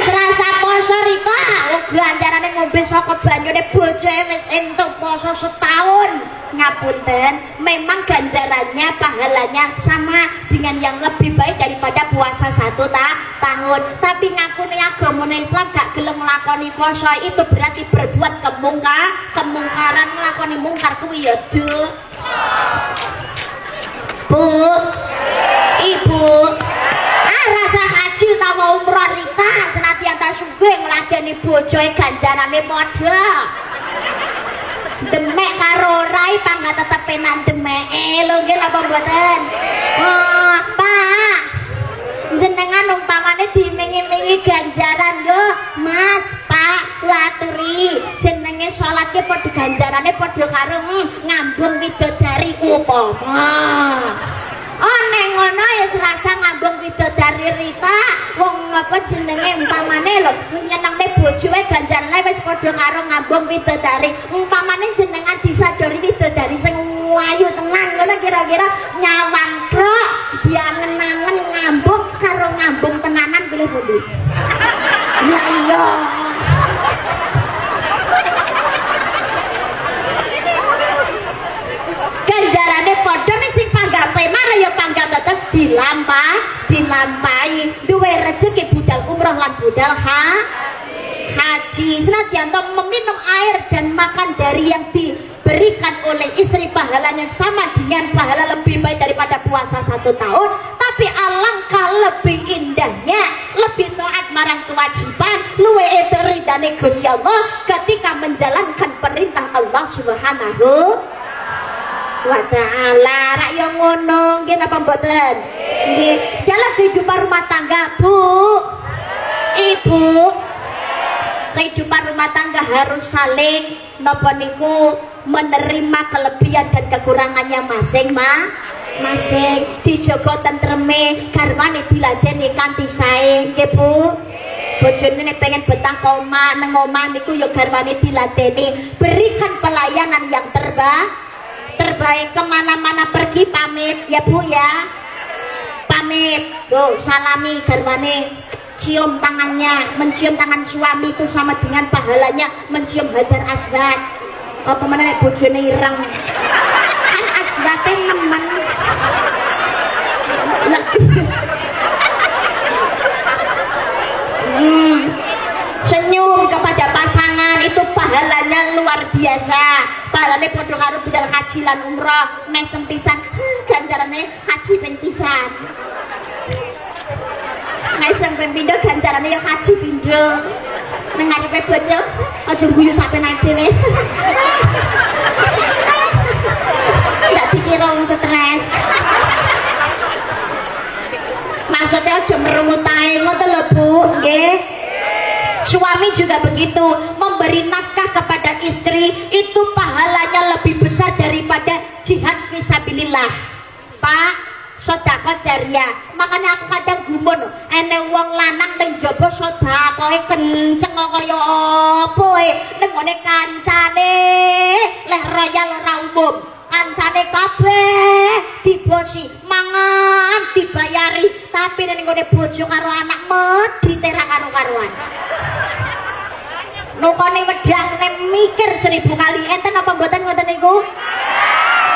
Rasa poso riko, ganjarane ngombe saka banyune bojoe wis entuk poso setahun. Ngapunten, memang ganjarannya pahalanya sama dengan yang lebih baik daripada puasa 1 tahun. Tapi ngakune agama Islam gak gelem nglakoni poso itu berarti berbuat kemungkaran, nglakoni mungkar kuwi ya Bu, Ibu, rasa haji utawa umroh rika senadyan ta sugih ngladeni bojoe ganjarane padha. Demek karo rai pangga tetep penak demeke lho nggih napa mboten? Pak, jenengan umpamane dimingi-mingi ganjaran yo Mas Pak laturi jenenge salat ki padha ganjarane padha karo ngambung widodari upama nek ngono ya serasa ngambung widodari Rita wong apa jenenge umpamane lho nyenengne bojoe ganjarane wis padha karo ngambung widodari umpamane jenengan disadori widodari sing ayu tenan ngono kira-kira nyawang truk diangen-angen ngambung karo ngambung tenanan pilih pundi ya iya ganjarane padha ning sing panggat penak ya panggat tetes dilampahi duwe rejeki budal umroh lan budal haji senadyan meminum air dan makan dari yang diberikan oleh istri pahalanya sama dengan pahala lebih baik daripada puasa 1 tahun tapi alangkah lebih indahnya lebih taat marang kewajiban luwe ridane Gusti Allah ketika menjalankan perintah Allah Subhanahu wa ta'ala rak yo ngono nggih napa mboten nggih dalam kehidupan rumah tangga Bu Ibu kehidupan rumah tangga harus saling napa niku menerima kelebihan dan kekurangannya masing-masing dijogo tentreme garwane diladeni kanthi sae nggih Bu bojone nek pengen betah koma nang omah niku ya garwane diladeni berikan pelayanan yang terbaik kemana-mana pergi pamit ya Bu ya pamit Bu salami garwane cium tangannya mencium tangan suami itu sama dengan pahalanya mencium hajar aswad apa mana nek bojone ireng kan aswate nemen senyum kepada pasangan itu pahalanya luar biasa pahalanya padha karo budal haji lan umroh mesem pisan ganjarane haji ping pisan mesem ping pindho ganjarane ya haji pindho nang ngarepe bojo aja guyu sapenak dhewe ndak dikira wong stres maksudnya aja merungut ae ngoten lho Bu nggih suami juga begitu memberi nafkah kepada istri itu pahalanya lebih besar daripada jihad fisabilillah Pak sedekah jariah makanya aku kadang gumun ene wong lanang ning jaba sedekahe kenceng kaya apa ning ngene kancane leh royal ora umum kancane kabeh dibosi mangan dibayari tapi ning ngene bojo karo anak medhite ra karo-karuan nukone wedang mikir 1000 kali enten apa mboten ngoten niku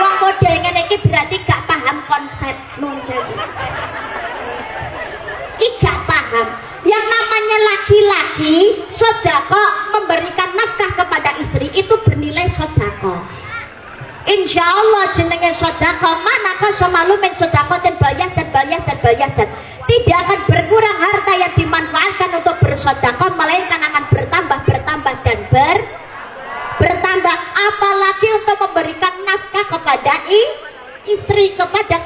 wong model ngene iki berarti gak paham konsep nun sewu iki gak paham yang namanya laki-laki sedekah memberikan nafkah kepada istri itu bernilai sedekah insya Allah jenenge sedekah mana kasamalu min sedekatin bayasan tidak akan berkurang harta yang dimanfaatkan untuk bersedekah melainkan akan bertambah dan bertambah apalagi untuk memberikan nafkah kepada istri kepada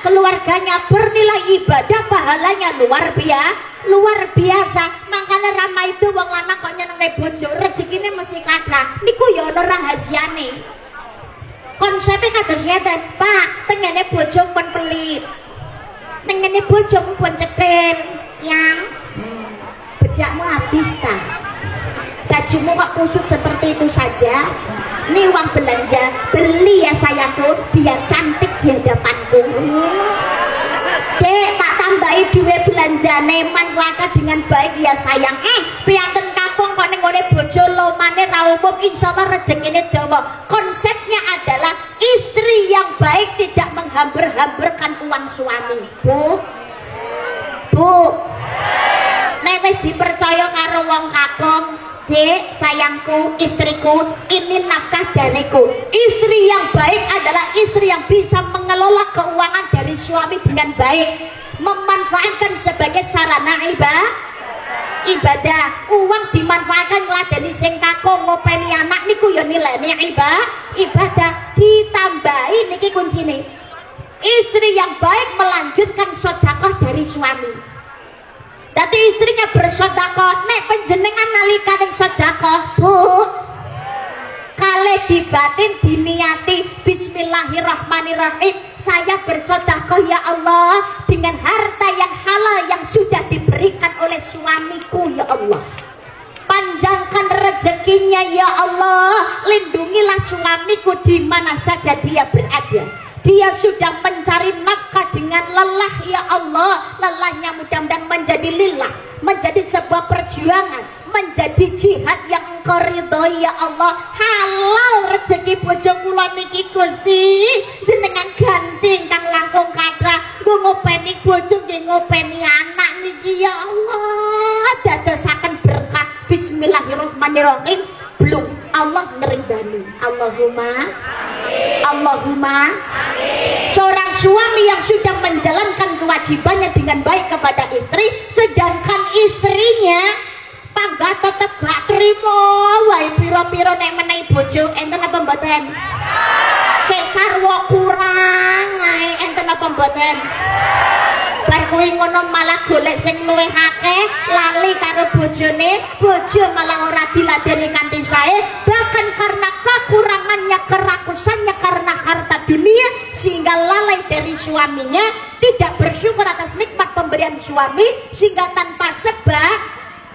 keluarganya bernilai ibadah pahalanya luar biasa makanya ramai itu wong lanang kok nyenenge bojo rezekine mesti kathah niku ya ana rahasiane konsepnya kados ngeten Pak tengene bojo pun pelit tengene bojo pun cekel yang bedakmu habis tak bajumu kok kusut seperti itu saja ini uang belanja beli ya sayangku biar cantik di hadapanku Dek tak tambahi duit belanjane manfaatkan dengan baik ya sayang pianten kampung kok ning ngene bojo lomane ra umum insyaallah rezekine dawa konsepnya adalah istri yang baik tidak menghambur-hamburkan uang suami Bu nek wis dipercaya karo wong kampung Dek, sayangku, istriku, ini nafkah dariku. Istri yang baik adalah istri yang bisa mengelola keuangan dari suami dengan baik, memanfaatkan sebagai sarana ibadah. Uang dimanfaatkan ngladeni sing kakung ngopeni anak niku ya nilainya ibadah. Ditambahi niki kuncine. Istri yang baik melanjutkan sedekah dari suami. Dadi istrinya bersedekah, nek panjenengan nalikane sedekah, Bu, kale dibatin diniati bismillahirrahmanirrahim, saya bersedekah ya Allah dengan harta yang halal yang sudah diberikan oleh suamiku ya Allah. Panjangkan rezekinya ya Allah, lindungilah suamiku di mana saja dia berada. Dia sudah mencari nafkah dengan lelah ya Allah. Lelahnya mudah-mudahan menjadi lillah, menjadi sebuah perjuangan, menjadi jihad yang Engkau ridhoi ya Allah. Halal rezeki bojo kula niki Gusti, jenengan ganti kang langkung kathah, nggo ngopeni bojo nggih ngopeni anak niki ya Allah. Dadosaken berkah. Bismillahirrahmanirrahim. Belum Allah ngeridani. Allahumma amin. Allahumma amin. Seorang suami yang sudah menjalankan kewajibannya dengan baik kepada istri, sedangkan istrinya panggah tetep gak terima wae pira-pira nek menehi bojo enten apa mboten? Sik sarwa kurang ae enten apa mboten? Bar kuwi ngono malah golek sing luwih akeh, lali karo bojone, bojo malah ora diladeni kanthi sae, bahkan karena kekurangannya, kerakusannya karena harta dunia sehingga lalai dari suaminya, tidak bersyukur atas nikmat pemberian suami sehingga tanpa sebab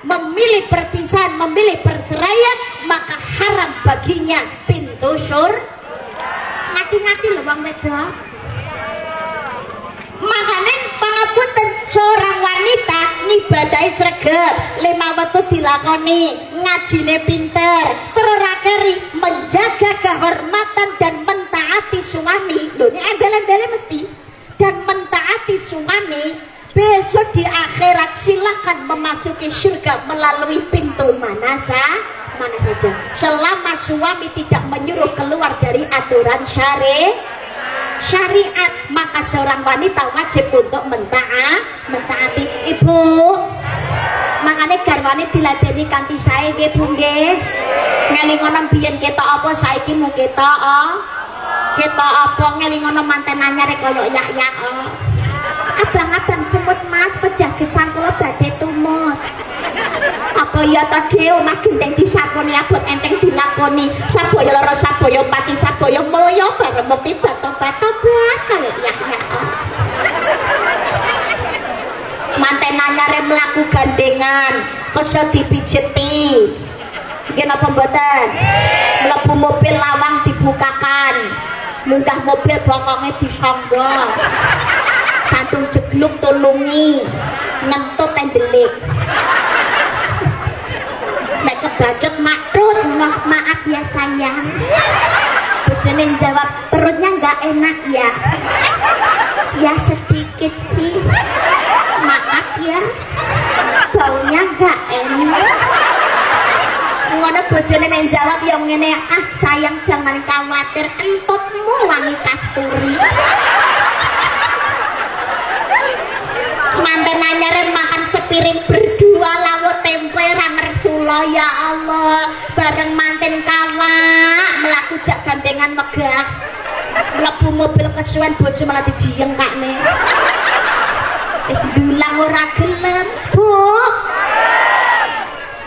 memilih perpisahan, memilih perceraian, maka haram baginya pintu surga. Ngati-ngati lho wong wedok. Makanya pangapunten seorang wanita ngibadahi sregep, 5 wektu dilakoni, ngajine pinter, terakeri menjaga kehormatan dan mentaati suami. Lho ini andel-andele mesti. Dan mentaati suami, besok di akhirat silahkan memasuki surga melalui pintu mana saja. Selama suami tidak menyuruh keluar dari aturan syariat, maka seorang wanita wajib untuk mentaati. Ibu, makanya garwane diladeni kanthi sae nggih Bu nggih. Ngelingono biyen ketok apa saiki mu ketok ketok apa ngelingono manten anyare kaya yak-yak. Abang-abang semut Mas, pejah gesang kula badhe tumut. Apa ya tadi omah gendeng disakoni abot enteng dilakoni, sabaya lara sabaya pati sabaya mulya bareng mukti bato-bato bakal ya. Manten anyare mlaku gandengan kesel dipijeti nggih napa mboten? Mlebu mobil lawang dibukakan, munggah mobil bokonge disangga, santung jegluk tulungi, ngentut tendelik. Nek kebacet makrut, maaf ya sayang. Bojone jawab, perutnya nggak enak ya. Ya sedikit sih. Maaf ya. Baunya nggak enak. Ngono bojone nek jawab yang ngene, ah sayang jangan khawatir, entutmu wangi kasturi. Manten anyare makan sepiring berdua lawut tempe ra mersula ya Allah, bareng manten kawak mlaku jak gandengan megah, mlebu mobil kesuwen bojo malah dijiyengkakne. Wis dulang ora gelem, Bu.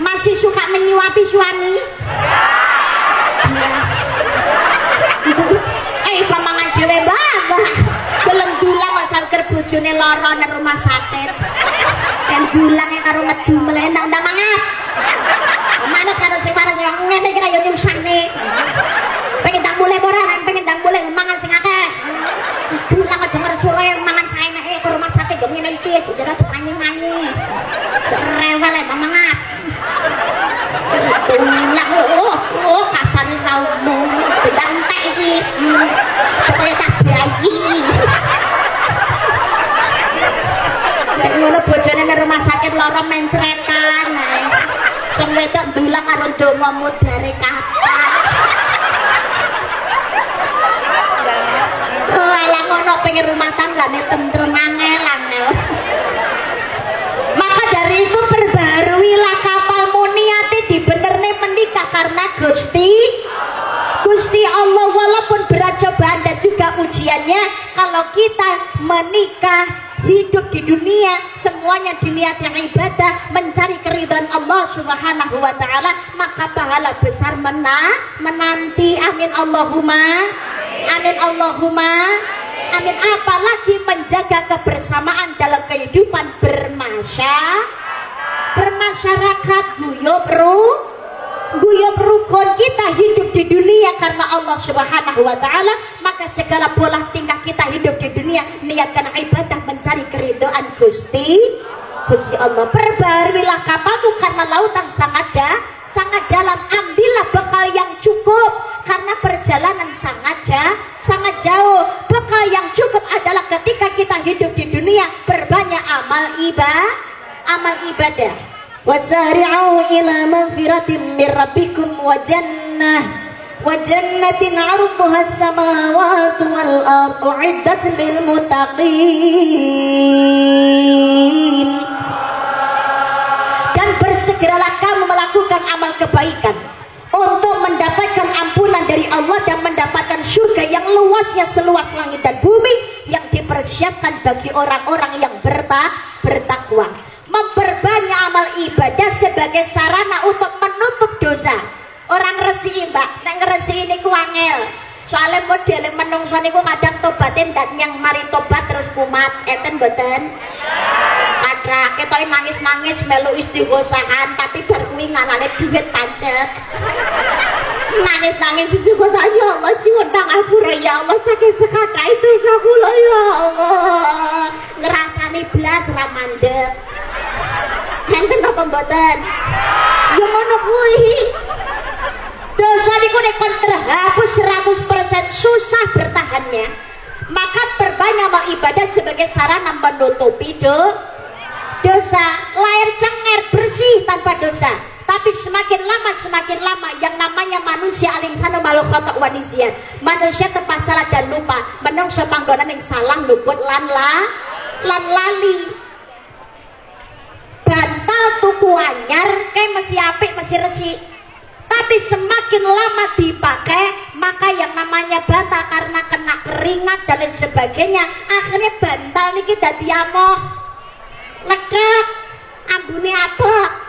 Masih suka menyuapi suami? Samangan dhewe mbah. Gelem dulang kok saker bojone lara nang rumah sakit. Dan dulange karo ngedu mleh ndang mangan. Manut karo sing waras ngene iki ra yo nyusahne. Pengen tak mulai ora, pengen tak mulai mangan sing akeh. Dulang aja mersure mangan saenake ke rumah sakit yo ngene iki aja ora ngani-ngani. Rewel ndang mangan. Dulang kasar ra umum. Bentak iki. Supaya tak bayi. Ngono bojone nang rumah sakit lara mencretan. Sing wedok ndulang karo donga mudare kathah. Ala ngono pengen rumah tanggane tentrem angel. Maka dari itu perbaharuilah kapalmu, niati dibenerne menikah karena Gusti Allah, walaupun berat cobaan dan juga ujiannya. Kalau kita menikah, hidup di dunia, semuanya diniat yang ibadah, mencari keridhaan Allah Subhanahu wa taala, maka pahala besar menanti. Amin Allahumma. Amin Allahumma. Amin. Apalagi menjaga kebersamaan dalam kehidupan bermasyarakat, guyub rukun. Kita hidup di dunia karena Allah Subhanahu wa taala, maka segala pola tingkah kita hidup di dunia niatkan ibadah mencari keridhaan Gusti Allah. Perbarilah kapalmu karena lautan sangat dalam. Ambillah bekal yang cukup karena perjalanan sangat jauh. Bekal yang cukup adalah ketika kita hidup di dunia, perbanyak amal ibadah. Wasari'u ila magfiratin min rabbikum wa jannatin 'arduha as-samawati wal ardu 'iddat lil muttaqin. Dan bersegeralah kamu melakukan amal kebaikan untuk mendapatkan ampunan dari Allah dan mendapatkan surga yang luasnya seluas langit dan bumi, yang dipersiapkan bagi orang-orang yang bertakwa. Memperbanyak amal ibadah sebagai sarana untuk menutup dosa. Orang resi mbak, nek ngresi ini ku angel. Soalnya model menungso niku kadang tobatin dan yang mari tobat terus kumat, eten mboten? Kadang ketoke nangis-nangis melu istighosahan, tapi bar kuwi nganane duit pancet. Nangis-nangis istighosahan, ya Allah ciwendang apura ya Allah, saking sekata itu sakula ya Allah. Ngrasani blas ra mandeg. Enten apa mboten? Ya ngono kuwi. Dosa niku nek kon terhapus 100% susah bertahannya. Maka perbanyak amal ibadah sebagai sarana menutupi dosa. Lahir cenger bersih tanpa dosa. Tapi semakin lama yang namanya manusia alinsanu makhluk khata' wa nisyan. Manusia tempat salah dan lupa. Menungso panggonan yang salah luput lan lali. Bantal tuku anyar kayak masih apik masih resik, tapi semakin lama dipakai maka yang namanya bantal karena kena keringat dan lain sebagainya, akhirnya bantal niki dadi amoh ledak ambune apa.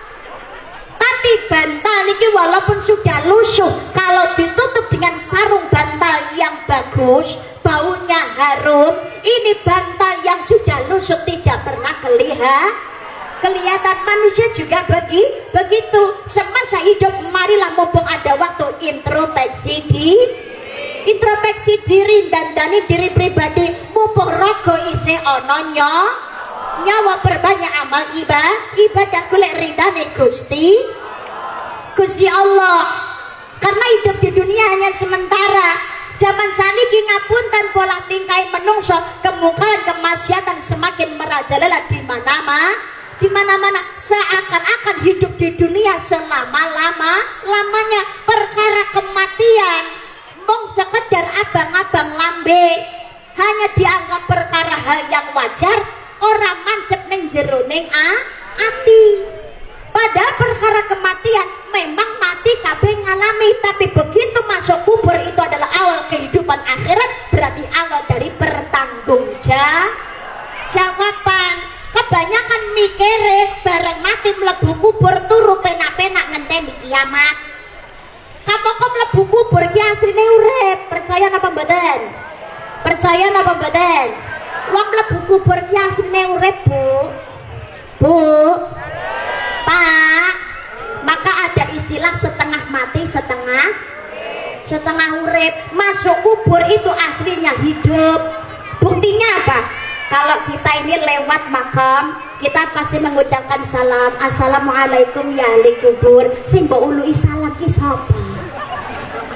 Tapi bantal niki walaupun sudah lusuh, kalau ditutup dengan sarung bantal yang bagus, baunya harum, ini bantal yang sudah lusuh tidak pernah kelihatan. Manusia juga begitu. Semasa hidup marilah mumpung ada waktu introspeksi diri dan dandani diri pribadi. Mumpung rogo isih ana nyawa, perbanyak amal ibadah golek ridane Gusti Allah. Karena hidup di dunia hanya sementara. Zaman saniki ngapunten pola tingkai menungso, kemungkaran kemaksiatan semakin merajalela di mana-mana, seakan-akan hidup di dunia selama-lamanya. Perkara kematian mung sekedar abang-abang lambe, hanya dianggap perkara hal yang wajar, orang mancep ning jeroning ati. Padahal perkara kematian memang mati kabeh ngalami, tapi begitu masuk kubur itu adalah awal kehidupan akhirat, berarti awal dari pertanggungjawaban. Kebanyakan mikire bareng mati mlebu kubur turu penak-penak ngenteni kiamat. Kamu kok mlebu kubur ki asline urip, percaya napa mboten? Percaya napa mboten? Wong mlebu kubur ki asline urip, Bu. Pak. Maka ada istilah setengah mati, setengah urip. Masuk kubur itu aslinya hidup. Buktinya apa? Kalau kita ini lewat makam, kita pasti mengucapkan salam, assalamualaikum ya ahli kubur. Sing mbok ului salam ki sapa?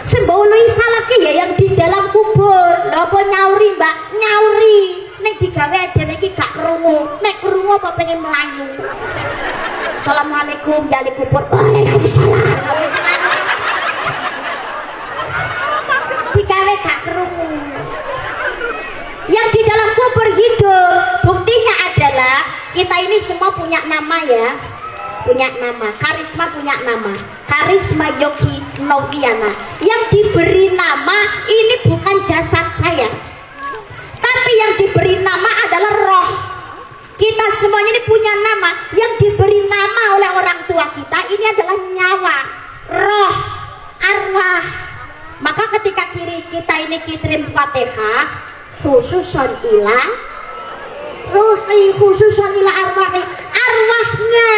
Sing mbok ului salam ki ya yang di dalam kubur. Lha apa nyauri, Mbak? Nyauri. Ning digawe dhewe iki gak krungu. Nek krungu apa pengen melayu. Assalamualaikum ya ahli kubur. Waalaikumsalam. Digawe gak krungu. Yang di dalam kubur hidup. Buktinya adalah kita ini semua punya nama ya, punya nama. Karisma punya nama, Karisma Yogi Noviana. Yang diberi nama ini bukan jasad saya, tapi yang diberi nama adalah roh. Kita semuanya ini punya nama. Yang diberi nama oleh orang tua kita ini adalah nyawa, roh, arwah. Maka ketika kita ini kirim Fatihah, khususon ila ruhi, khususon ila arwahi, arwahnya.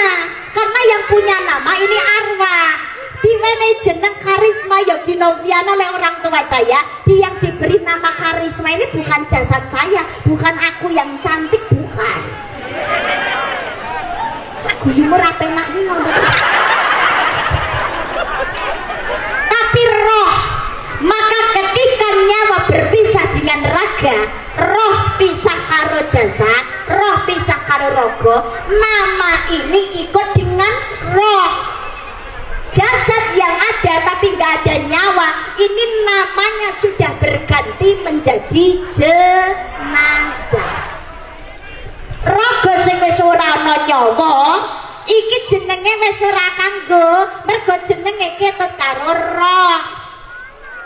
Karena yang punya nama ini arwah. Diwenehi jeneng karisma Yogi Noviana oleh orang tua saya. Yang diberi nama karisma ini bukan jasad saya, bukan aku yang cantik, bukan. Guyumu ra penak nih ngomong. Tapi roh. Maka ketika nyawa berpisah dengan raga, roh pisah karo jasad, roh pisah karo rogo, nama ini ikut dengan roh. Jasad yang ada tapi nggak ada nyawa, ini namanya sudah berganti menjadi jenazah. Rogo sing wis ora ana nyawa, iki jenenge wis ora kanggo, mergo jenenge ketut karo roh.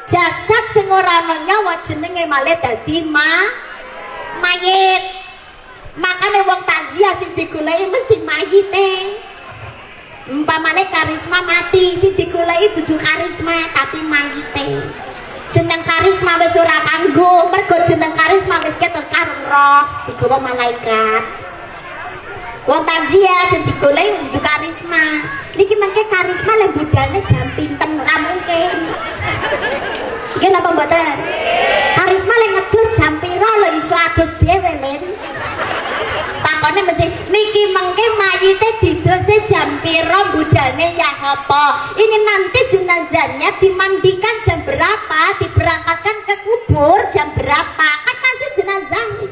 Jasad sing ora ana nyawa jenenge malih dadi mayit. Makane wong takziah sing digoleki mesti mayite. Umpamane karisma mati, sing digoleki dudu karisma tapi mayite. Jeneng karisma wis ora kanggo, mergo jeneng karisma wis ketut karo roh digawa malaikat. Wong takziah sing digoleki dudu karisma. Niki mengke karisma lek budalne jam pinten ora mungkin. Nggih napa mboten? Karisma lek ngedus jam pira lho iso adus dhewe men. Takone mesti niki mengke mayite didose jam pira budalne ya apa? Ini nanti jenazahnya dimandikan jam berapa, diberangkatkan ke kubur jam berapa? Kan masih jenazahnya.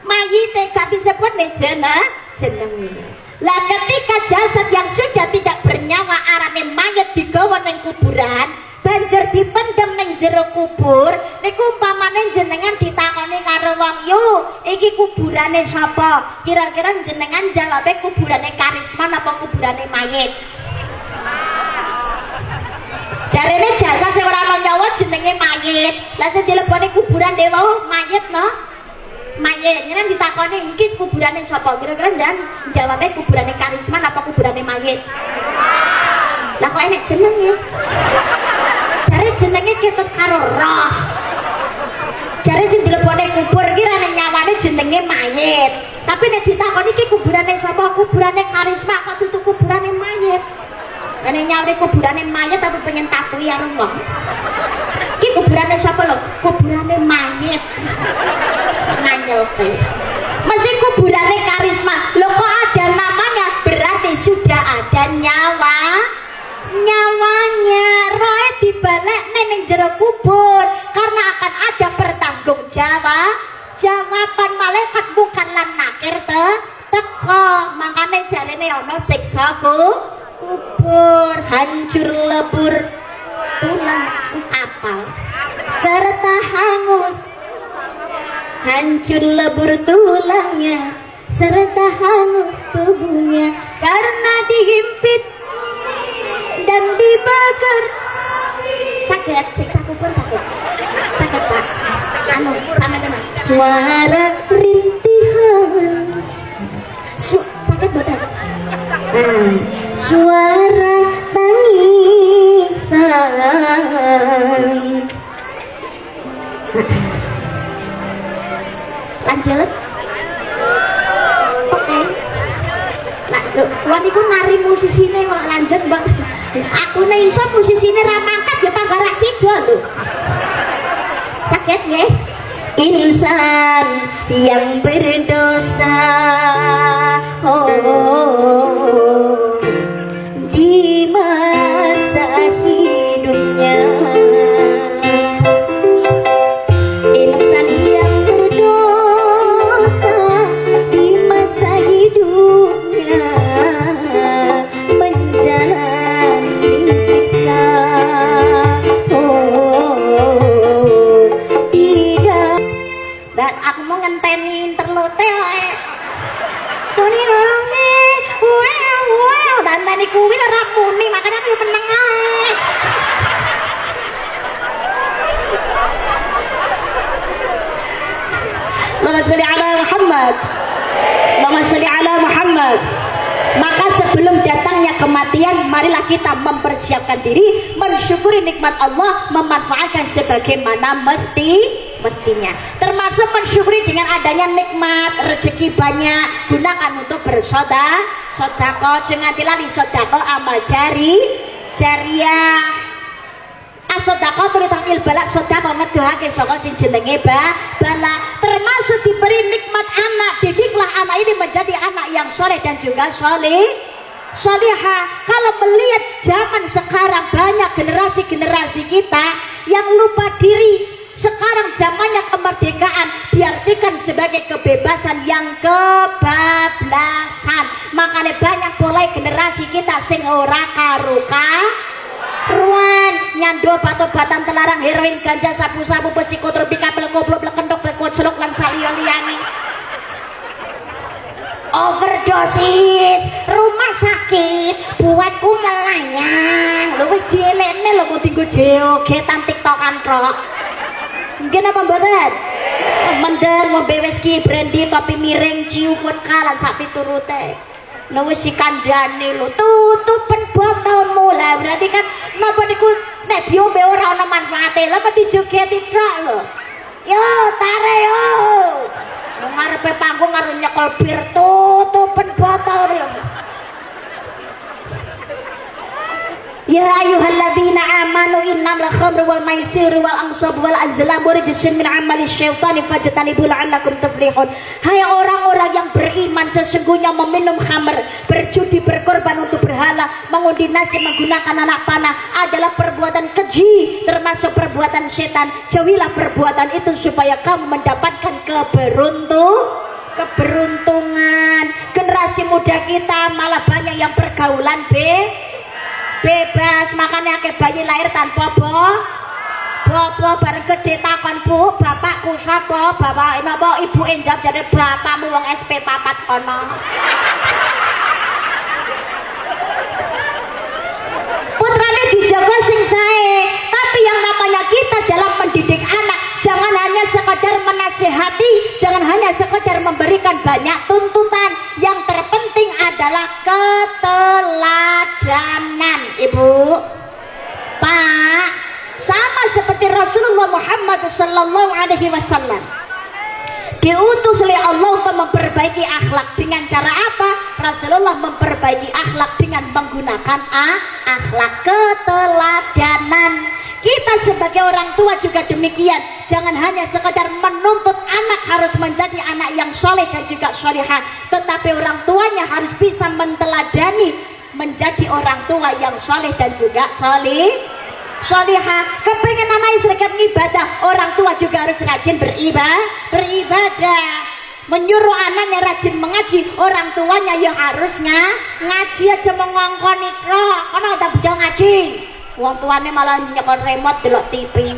Mayite gak disebut nih jenenge. Lah ketika jasad yang sudah tidak bernyawa arane mayat digawa ning kuburan, banjur dipendem ning jero kubur, niku umpamane jenengan ditakoni karo wong, "Yo, iki kuburane sapa?" Kira-kira jenengan jawabe kuburane karisma napa kuburane mayit? Jarene jasad sing ora ana nyawa jenenge mayit. Lah sing dilebone kuburan dewa mayit no? Mayit. Jenengan ditakoni iki kuburane sapa? Kira-kira jenengan jawabe kuburane karisma napa kuburane mayit? Lah kok enek jenenge? Jare jenenge ketut karo roh. Jare sing dilebone kubur iki rene nyawane jenenge mayit. Tapi nek ditakoni iki kuburane sapa? Kuburane karisma kok tutu kuburane mayit. Nek nyawane kuburane mayit tapi pengen takui karo wong. Iki kuburane sapa lho? Kuburane mayit. Nganyelke. Masih kuburane karisma. Lho kok ada namanya? Berarti sudah ada nyawanya. Roe dibalik ning jero kubur karena akan ada jawaban malaikat bukan lan nakir teko. Makane jarene ana siksa kubur, hancur lebur tulang apal serta hangus, hancur lebur tulangnya serta hangus tubuhnya karena dihimpit dan dibakar. Sakit, siksa kubur sakit Pak. Anu, sama teman. Suara rintihan. Sakit betul. Suara tangisan. Lanjut. Oke. Nah, luar niku nari musisine kok lanjut, Mbak. Aku nih iso musisine ra mangkat ya panggarak sida lho. Sakit nggih. Insan yang berdosa di masa hidupnya, insan yang berdosa di masa hidupnya menjalani siksa. Dan aku mau ngenteni interlote ae. Tuni nongi, wow, mbanteni kuwi ora muni, makane aku meneng ae. Allahumma sholli ala Muhammad. Allahumma sholli ala Muhammad. Maka sebelum datangnya kematian, marilah kita mempersiapkan diri, mensyukuri nikmat Allah, memanfaatkan sebagaimana mestinya. Termasuk mensyukuri dengan adanya nikmat, rezeki banyak, gunakan untuk bersedekah, jangan lali sedekah amal jariah. Sedekah tulitakil balak, sedekah ngedohake saka sing jenenge bala. Termasuk diberi nikmat anak, didiklah anak ini menjadi anak yang soleh dan juga solihah. Kalau melihat zaman sekarang banyak generasi kita yang lupa diri. Sekarang zamannya kemerdekaan diartikan sebagai kebebasan yang kebablasan. Makanya banyak mulai generasi kita sing ora ruan nyando batu-batan telarang heroin ganja sabu-sabu psikotropika pelekoblo plekentok plekocelok lan saliyane overdosis rumah sakit buatku melayang lho wis dielekne lho kok tinggo jogetan tiktokan tok mungkin apa mboten mender ngombe whisky brandy topi miring ciu vodka lan sak piturute lho wis dikandhani lho tutupen botolmu lah berarti kan napa niku nek diombe ora ana manfaate lha kok dijogeti tok lho yo tare yo ngarepe panggung karo nyekel bir tutupen botol lho. Ya ayyuhalladzina amanu innamal khamru wal maisiru wal ansab wal azlamu rijsun min amali syaitani fajtanibul la'allakum tuflihun. Hai orang-orang yang beriman, sesungguhnya meminum khamr, berjudi, berkorban untuk berhala, mengundi nasib, menggunakan anak panah adalah perbuatan keji, termasuk perbuatan setan. Jauhilah perbuatan itu supaya kamu mendapatkan keberuntungan. Generasi muda kita malah banyak yang pergaulan bebas, makanya akeh bayi lahir tanpa bobo bareng gede takon bu bapakku sapa bapak napa ibu njawab jare bapakmu wong SP 4 kono. Putrane dijaga sing sae, tapi yang namanya kita dalam mendidik anak jangan hanya sekedar menasihati, jangan hanya sekedar memberikan banyak tuntutan. Yang terpenting adalah keteladanan, Ibu, Pak. Sama seperti Rasulullah Muhammad sallallahu alaihi wasallam diutus oleh Allah untuk memperbaiki akhlak. Dengan cara apa? Rasulullah memperbaiki akhlak dengan menggunakan akhlak keteladanan. Kita sebagai orang tua juga demikian. Jangan hanya sekedar menuntut anak harus menjadi anak yang soleh dan juga solihah, tetapi orang tuanya harus bisa menteladani menjadi orang tua yang soleh dan juga solihah. Kepengen anak seragam ibadah, orang tua juga harus rajin beribadah. Menyuruh anaknya rajin mengaji, orang tuanya ya harusnya ngaji aja mengongkoni roh. Ono tak budal ngaji. Wong tuane malah nyekel remote delok TV.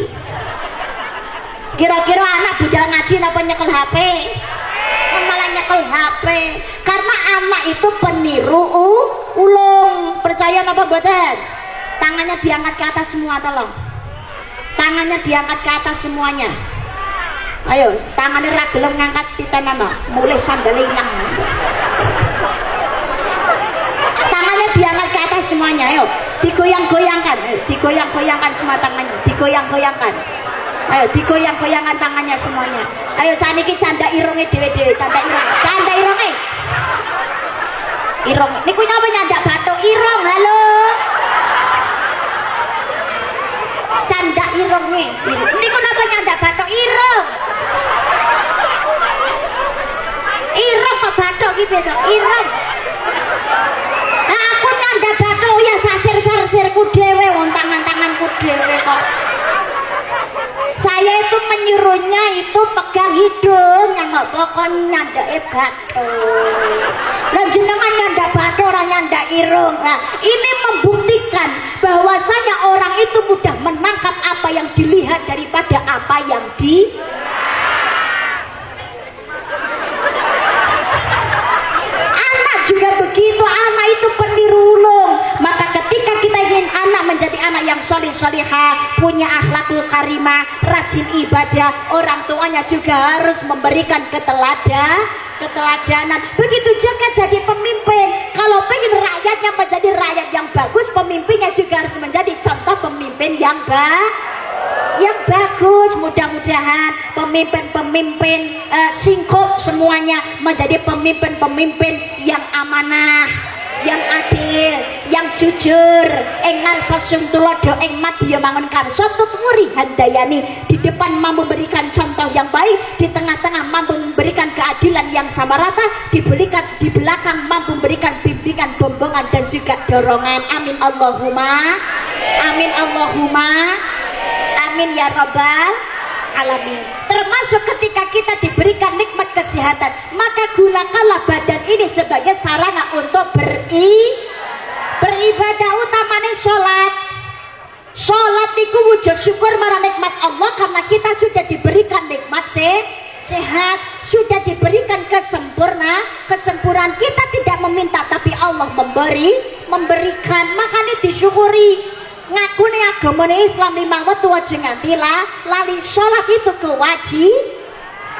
Kira-kira anak budal ngaji napa nyekel HP? Malah nyekel HP. Karena anak itu peniru ulung. Percaya napa mboten? Tangannya diangkat ke atas semua, tolong. Tangannya diangkat ke atas semuanya. Ayo, tangannya ra gelem ngangkat titenana, mulai sandal ilang. Tangannya diangkat ke atas semuanya, ayo. Digoyang-goyangkan, digoyang-goyangkan semua tangannya, digoyang-goyangkan. Ayo, digoyang-goyangkan tangannya semuanya. Ayo, saniki canda irunge dhewe-dhewe, canda irunge. Irung, niku napa nyandak bathuk irung, halo. Canda irung nih. Niku napa nyandak bathuk irung? Irung kok bathuk iki beda, irung. Nah, aku nyandak bathuk ya sasir-sasirku dhewe, wong tangan-tanganku dhewe kok. Saya itu menyuruhnya itu pegang hidung, yang pokok nyandake bathuk. Lah jenengan nyandak bathuk ora nyandak irung. Nah, ini membuktikan bahwasanya orang itu mudah menangkap apa yang dilihat daripada apa yang Anak juga begitu, anak itu peniru sholihah, punya akhlakul karimah, rajin ibadah. Orang tuanya juga harus memberikan keteladanan. Begitu juga jadi pemimpin. Kalau pengen rakyatnya menjadi rakyat yang bagus, pemimpinnya juga harus menjadi contoh pemimpin yang bagus. Mudah-mudahan pemimpin-pemimpin singkup semuanya menjadi pemimpin-pemimpin yang amanah, yang adil, yang jujur. Engar sosum tulodo ing madya mangun karso tutmuri handayani. Di depan mampu memberikan contoh yang baik, di tengah-tengah mampu memberikan keadilan yang sama rata, di belakang mampu memberikan bimbingan, bombongan dan juga dorongan. Amin Allahumma amin Allahumma amin ya rabbal alamin. Termasuk ketika kita diberikan nikmat kesehatan, maka gunakanlah badan ini sebagai sarana untuk beribadah, utamanya sholat. Sholat itu wujud syukur marang nikmat Allah, karena kita sudah diberikan nikmat sehat, sudah diberikan kesempurnaan. Kita tidak meminta, tapi Allah memberikan, makanya disyukuri. Ngakune agamane Islam 5 waktu aja nganti lali sholat itu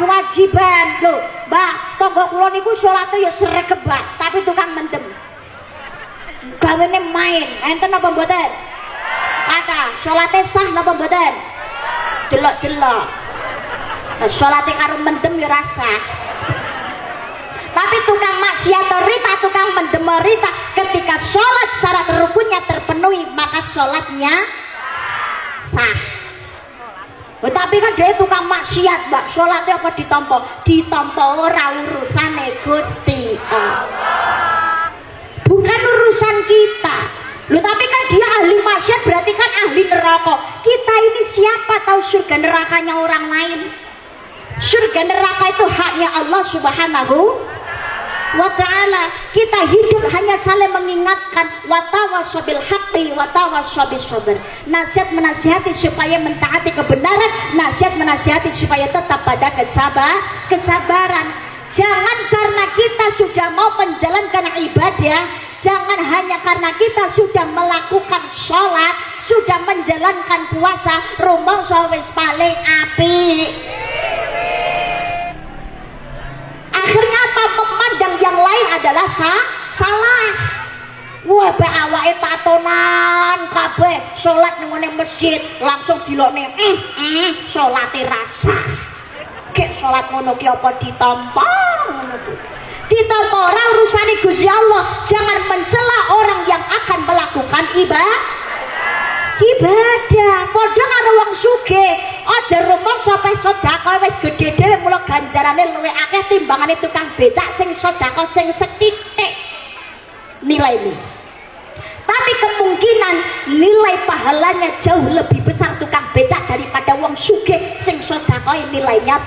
kewajiban. Loh, Mbak, tonggo kula niku salate ya sregebat, tapi tukang mendem. Gawene main, enten apa mboten? Kata, salate sah napa mboten? Delok-delok. Nah, salate karo mendem ya rasa. Tapi tukang maksiat rita, tukang mendem rita, ketika sholat syarat rukunnya terpenuhi, maka sholatnya sah. Tapi kan dia tukang maksiat, Mbak, sholatnya apa ditampa ora urusane Gusti Allah, bukan urusan kita. Tapi kan dia ahli maksiat, berarti kan ahli neraka. Kita ini siapa tahu surga nerakanya orang lain? Surga neraka itu haknya Allah Subhanahu wa ta'ala. Kita hidup hanya saling mengingatkan, watawassabil haqqi watawassabil sabr. Nasihat menasihati supaya mentaati kebenaran, nasihat menasihati supaya tetap pada kesabaran. Jangan karena kita sudah mau menjalankan ibadah, jangan hanya karena kita sudah melakukan sholat, sudah menjalankan puasa, rumangsa wis paling apik. Akhirnya apa? Memandang yang lain adalah salah. Wah, be awake tatonan kabeh, salat nang ngene masjid, langsung dilokne salate rasa. Kek salat ngono ki apa ditampa ngono ku. Ditampa ora urusane Gusti Allah. Jangan mencela orang yang akan melakukan ibadah. Padha karo wong sugih, aja rumong sampai sedekah wis gedhe dhewe, mula ganjarane luwih akeh timbangane tukang becak sing sedekah sing sethithik nilainya. Tapi kemungkinan nilai pahalanya jauh lebih besar tukang becak daripada wong sugih sing sedekah nilainya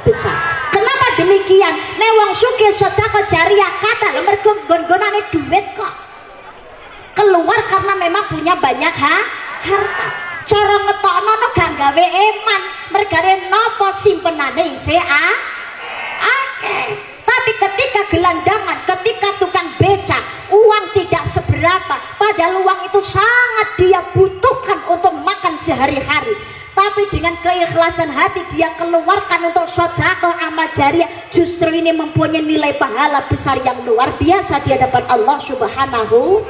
besar. Kenapa demikian? Nek wong sugih sedekah jariah kata lho mergo nggon-gonane duit kok. Keluar karena memang punya banyak harta. Cara ngetokno gak gawe eman, mergane napa simpenane isih akeh. Tapi ketika gelandangan, ketika tukang becak, uang tidak seberapa, padahal uang itu sangat dia butuhkan untuk makan sehari-hari. Tapi dengan keikhlasan hati dia keluarkan untuk sedekah amal jariah, justru ini mempunyai nilai pahala besar yang luar biasa di hadapan Allah Subhanahu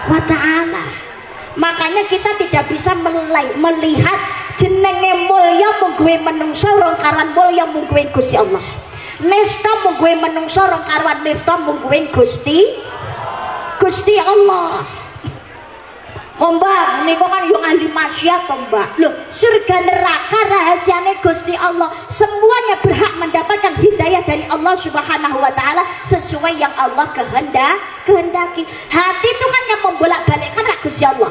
wa ta'ala. Makanya kita tidak bisa melihat jenenge mulya mung kuwi menungso rong karan mulya mung kuwi Gusti Allah. Nesta mung kuwi menungso rong karan nesta mung kuwi Gusti Allah. Mbak, niku kan yo ahli maksiat to, Mbak. Loh, surga neraka rahasiane Gusti Allah. Semuanya berhak mendapatkan hidayah dari Allah Subhanahu wa taala sesuai yang Allah kehendaki. Hati itu kan yang membolak-balikkan Gusti Allah.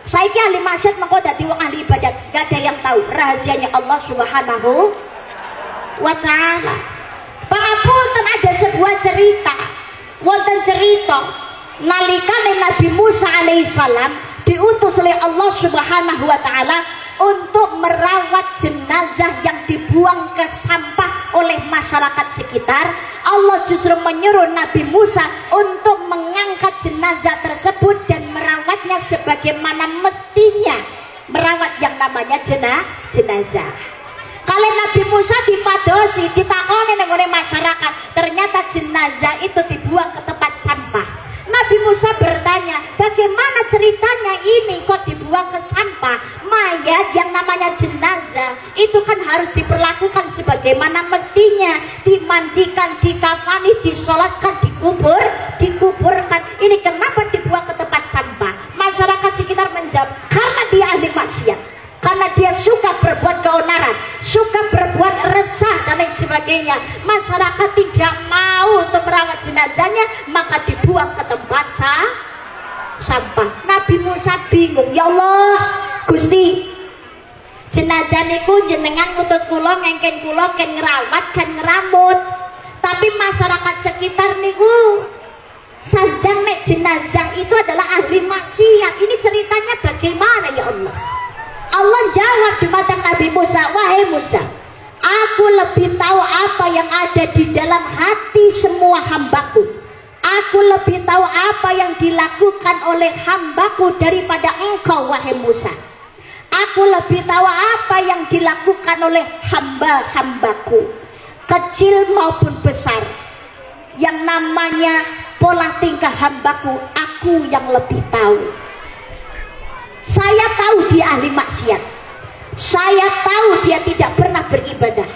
Saiki ahli maksiat mengko dadi wong ahli ibadat, gak ada yang tahu rahasianya Allah Subhanahu wa taala. Pangapunten, ada sebuah cerita. Wonten cerita nalikane Nabi Musa alaihissalam diutus oleh Allah Subhanahu wa taala untuk merawat jenazah yang dibuang ke sampah oleh masyarakat sekitar. Allah justru menyuruh Nabi Musa untuk mengangkat jenazah tersebut dan merawatnya sebagaimana mestinya merawat yang namanya jenazah. Kalau Nabi Musa dipadosi, ditakoni oleh masyarakat, ternyata jenazah itu dibuang ke tempat sampah. Nabi Musa bertanya, bagaimana ceritanya ini kok dibuang ke sampah? Mayat yang namanya jenazah itu kan harus diperlakukan sebagaimana mestinya, dimandikan, dikafani, disolatkan, dikuburkan. Ini kenapa dibuang ke tempat sampah? Masyarakat sekitar menjawab, karena dia ahli maksiat, karena dia suka berbuat keonaran, suka berbuat resah dan lain sebagainya. Masyarakat tidak mau untuk merawat jenazahnya, maka dibuang ke tempat sampah. Nabi Musa bingung, ya Allah Gusti, jenazah niku jenengan ngutus kula, ngengken kula ken ngerawat kan ngeramut, tapi masyarakat sekitar niku sanjang nek jenazah itu adalah ahli maksiat. Ini ceritanya bagaimana ya Allah? Allah jawab di mata Nabi Musa, wahai Musa, aku lebih tahu apa yang ada di dalam hati semua hambaku. Aku lebih tahu apa yang dilakukan oleh hambaku daripada engkau, wahai Musa. Aku lebih tahu apa yang dilakukan oleh hamba-hambaku, kecil maupun besar. Yang namanya pola tingkah hambaku, aku yang lebih tahu. Saya tahu dia ahli maksiat. Saya tahu dia tidak pernah beribadah.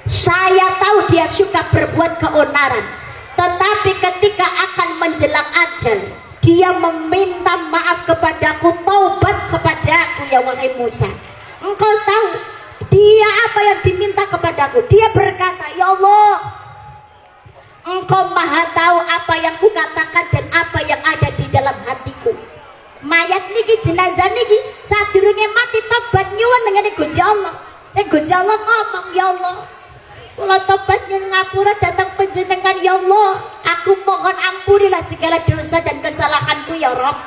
Saya tahu dia suka berbuat keonaran. Tetapi ketika akan menjelang ajal, dia meminta maaf kepadaku, taubat kepadaku ya wahai Musa. Engkau tahu dia apa yang diminta kepadaku? Dia berkata, ya Allah, Engkau maha tahu apa yang kukatakan dan apa yang ada di dalam hatiku. Mayat niki, jenazah niki sadurunge mati tobat nyuwun dengan Gusti Allah. Gusti Allah ngomong, ya Allah, kula tobat nyuwun ngapura datang panjenengan ya Allah. Aku mohon ampunilah segala dosa dan kesalahanku ya Rabb.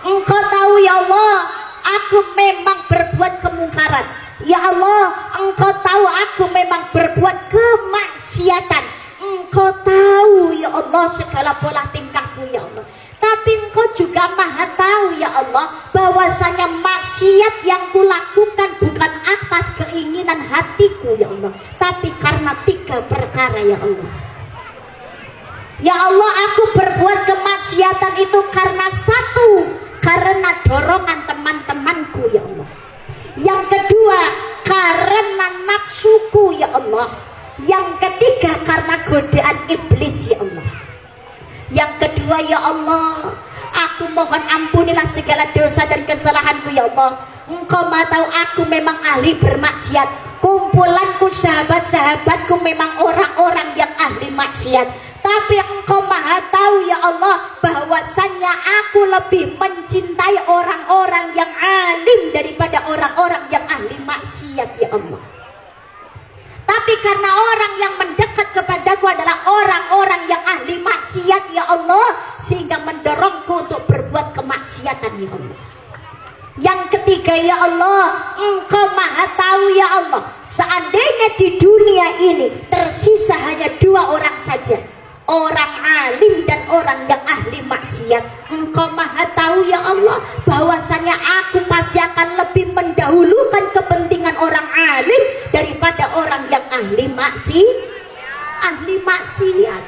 Engkau tahu ya Allah, aku memang berbuat kemungkaran. Ya Allah, Engkau tahu aku memang berbuat kemaksiatan. Engkau tahu ya Allah segala pola tingkahku ya Allah. Tapi Engkau juga maha tahu ya Allah bahwasanya maksiat yang kulakukan bukan atas keinginan hatiku ya Allah, tapi karena 3 perkara ya Allah. Ya Allah, aku berbuat kemaksiatan itu karena 1, karena dorongan teman-temanku ya Allah. Yang kedua, karena nafsuku ya Allah. Yang ketiga, karena godaan iblis ya Allah. Yang kedua, ya Allah, aku mohon ampunilah segala dosa dan kesalahanku ya Allah. Engkau maha tahu aku memang ahli bermaksiat. Kumpulanku, sahabat-sahabatku memang orang-orang yang ahli maksiat. Tapi Engkau maha tahu ya Allah bahwasannya aku lebih mencintai orang-orang yang alim daripada orang-orang yang ahli maksiat ya Allah. Tapi karena orang yang mendekat kepadaku adalah orang-orang yang ahli maksiat ya Allah, sehingga mendorongku untuk berbuat kemaksiatan ya Allah. Yang ketiga ya Allah, Engkau maha tahu ya Allah, seandainya di dunia ini tersisa hanya 2 orang saja, orang alim dan orang yang ahli maksiat, Engkau maha tahu ya Allah bahwasanya aku pasti akan lebih mendahulukan kepentingan orang alim daripada orang yang ahli maksiat.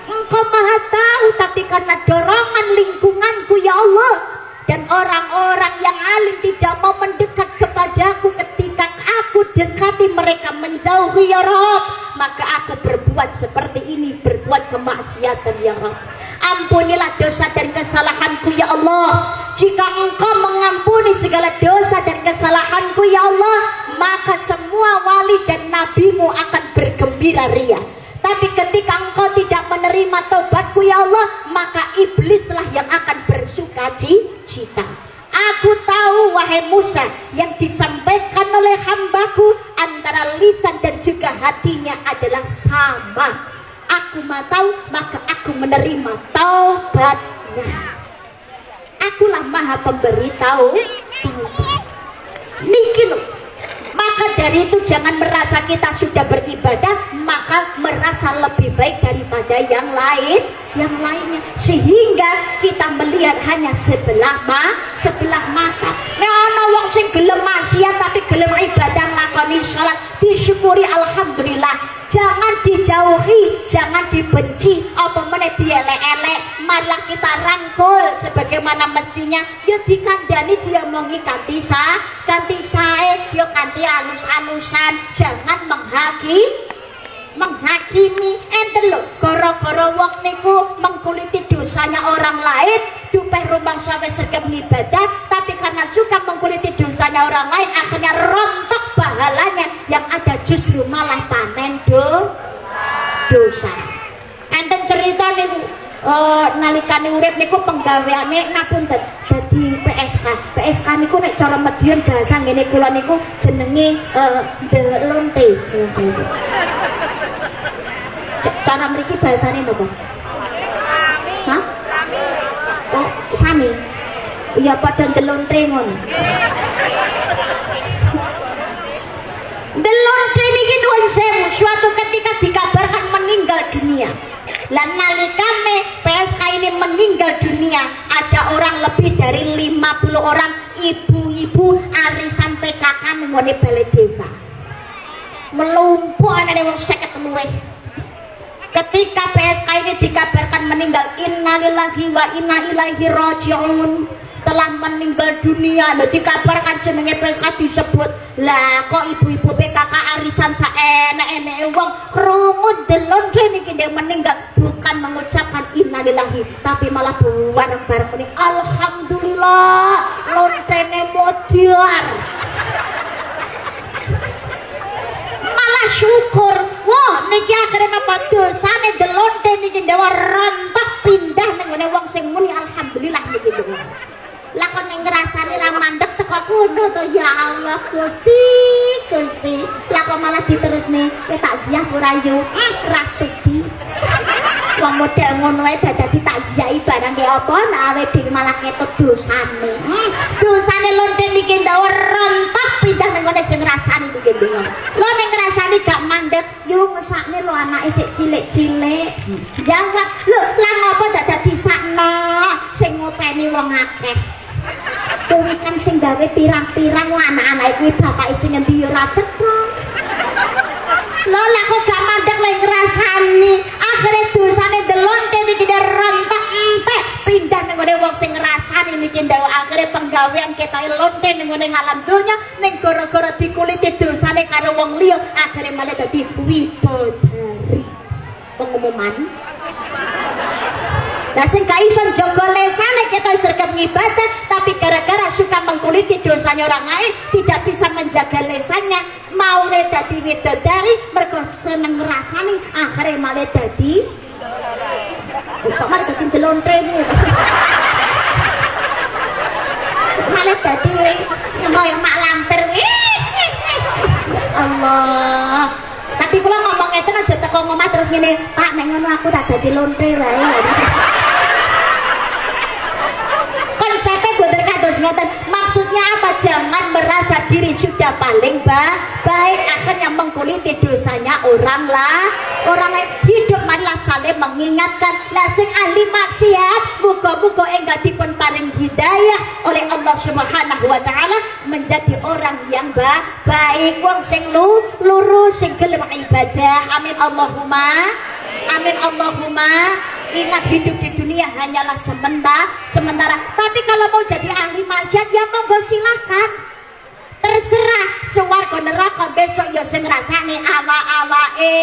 Engkau maha tahu, tapi karena dorongan lingkunganku ya Allah dan orang-orang yang alim tidak mau mendekat kepadaku, ketika aku dekati mereka menjauhi ya Rabb, maka aku berbuat seperti ini, berbuat kemaksiatan ya Rabb. Ampunilah dosa dan kesalahanku ya Allah. Jika Engkau mengampuni segala dosa dan kesalahanku ya Allah, maka semua wali dan nabimu akan bergembira ria. Tapi ketika Engkau tidak menerima taubatku ya Allah, maka iblislah yang akan bersuka cita. Aku tahu wahai Musa, yang disampaikan oleh hambaku antara lisan dan juga hatinya adalah sama. Aku mau tahu, maka aku menerima taubatnya. Akulah maha pemberi tahu. Niki loh. Maka Maka dari itu jangan merasa kita sudah beribadah maka merasa lebih baik daripada yang lainnya, sehingga kita melihat hanya sebelah mata. Nek ana wong sing gelem maksiat tapi gelem ibadah nglakoni salat, disyukuri alhamdulillah. Jangan dijauhi, jangan dibenci, apa meneh dielek-elek, malah kita rangkul sebagaimana mestinya. Ya dikandani diomongi kanthi sae, ya kanthi alus-alusan, jangan menghakimi. Enten lho, gara-gara wong niku mengkuliti dosanya orang lain, supaya rumangsa wis sregep ibadah, tapi karena suka mengkuliti dosanya orang lain, akhirnya rontok pahalanya, yang ada justru malah panen dosa. Enten cerita niku nalikane urip niku penggaweane ngapunten dadi PSK niku nek cara Madiun bahasa ngene kula niku jenenge delonte. Cara mriki bahasane napa? Hah? Oh, sami. Iya padha delonte ngono. Delonte niki nuwun sewu, suatu ketika dikabarkan meninggal dunia. Lan nalikane PSK ini meninggal dunia, ada orang lebih dari 50 orang ibu-ibu arisan PKK nggone balai desa. Melumpuh anane wong 50 luwih. Ketika PSK ini dikabarkan meninggal, innalillahi wa inna ilaihi raji'un, telah meninggal dunia. Nah, dikabarkan jenenge PSK disebut. Lah kok ibu-ibu PKK arisan saenek-eneke wong krungu delonte niki ndek meninggal, bukan mengucapkan innalillahi, tapi malah bareng-bareng muni alhamdulillah lontene modiar. Malah syukur, wah niki akhirnya napa dosane delonte niki ndewa rontok pindah ning ngene wong sing muni alhamdulillah niki lho. Lah kok ning ngrasani ra mandeg teko kono to, ya Allah Gusti. Lah kok malah diterusne kowe takziah ora yo ra sudi. Wong model ngono ae dadi takziahi barang kaya apa nek awe dhewe malah ketut dosane. Dosane lonte niki ndawa rontok pindah ning ngene sing ngrasani niki lho. Lho ning ngrasani gak mandeg yo ngesakne lho anake sik cilik-cilik. Jawab, lho lah ngopo dadak disakno sing ngopeni wong akeh. Kuwi kan sing gawe pirang-pirang anak-anak kuwi bapak sing ngendi yo ra cetha. Lho lah kok gak mandeg lek ngrasani, akhire dosane delonte niki rontok entek pindah ning ngene wong sing ngrasani niki ndawa akhire penggawean ketoke lonte ning ngene ngalam donya ning gara-gara dikuliti dosane karo wong liya akhire malah dadi widodari. Pengumuman. Lah sing gak iso jaga lesane kita sregep ngibadah, tapi gara-gara suka mengkuliti dosanya orang lain, tidak bisa menjaga lesannya, mau dadi widodari mergo seneng ngrasani, akhire malah dadi kok malah dadi delonte iki. Malah dadi kaya mak lampir. Allah. Tapi kula ngomong ngeten aja teko ngomah terus ngene, Pak nek ngono aku tak dadi lonte wae. Konsepnya boten kados ngeten. Maksudnya apa? Jangan merasa diri sudah paling baik, akhirnya mengkuliti dosanya orang lain. Hidup marilah saling mengingatkan. Lah sing ahli maksiat muga-muga enggak dipun paring hidayah oleh Allah Subhanahu wa taala menjadi orang yang baik, wong sing lurus, sing gelem ibadah. Amin Allahumma. Amin Allahumma. Ingat hidup di dunia hanyalah sementara. Tapi kalau mau jadi ahli maksiat ya monggo silahkan. Terserah swarga neraka besok ya sing ngrasani awake.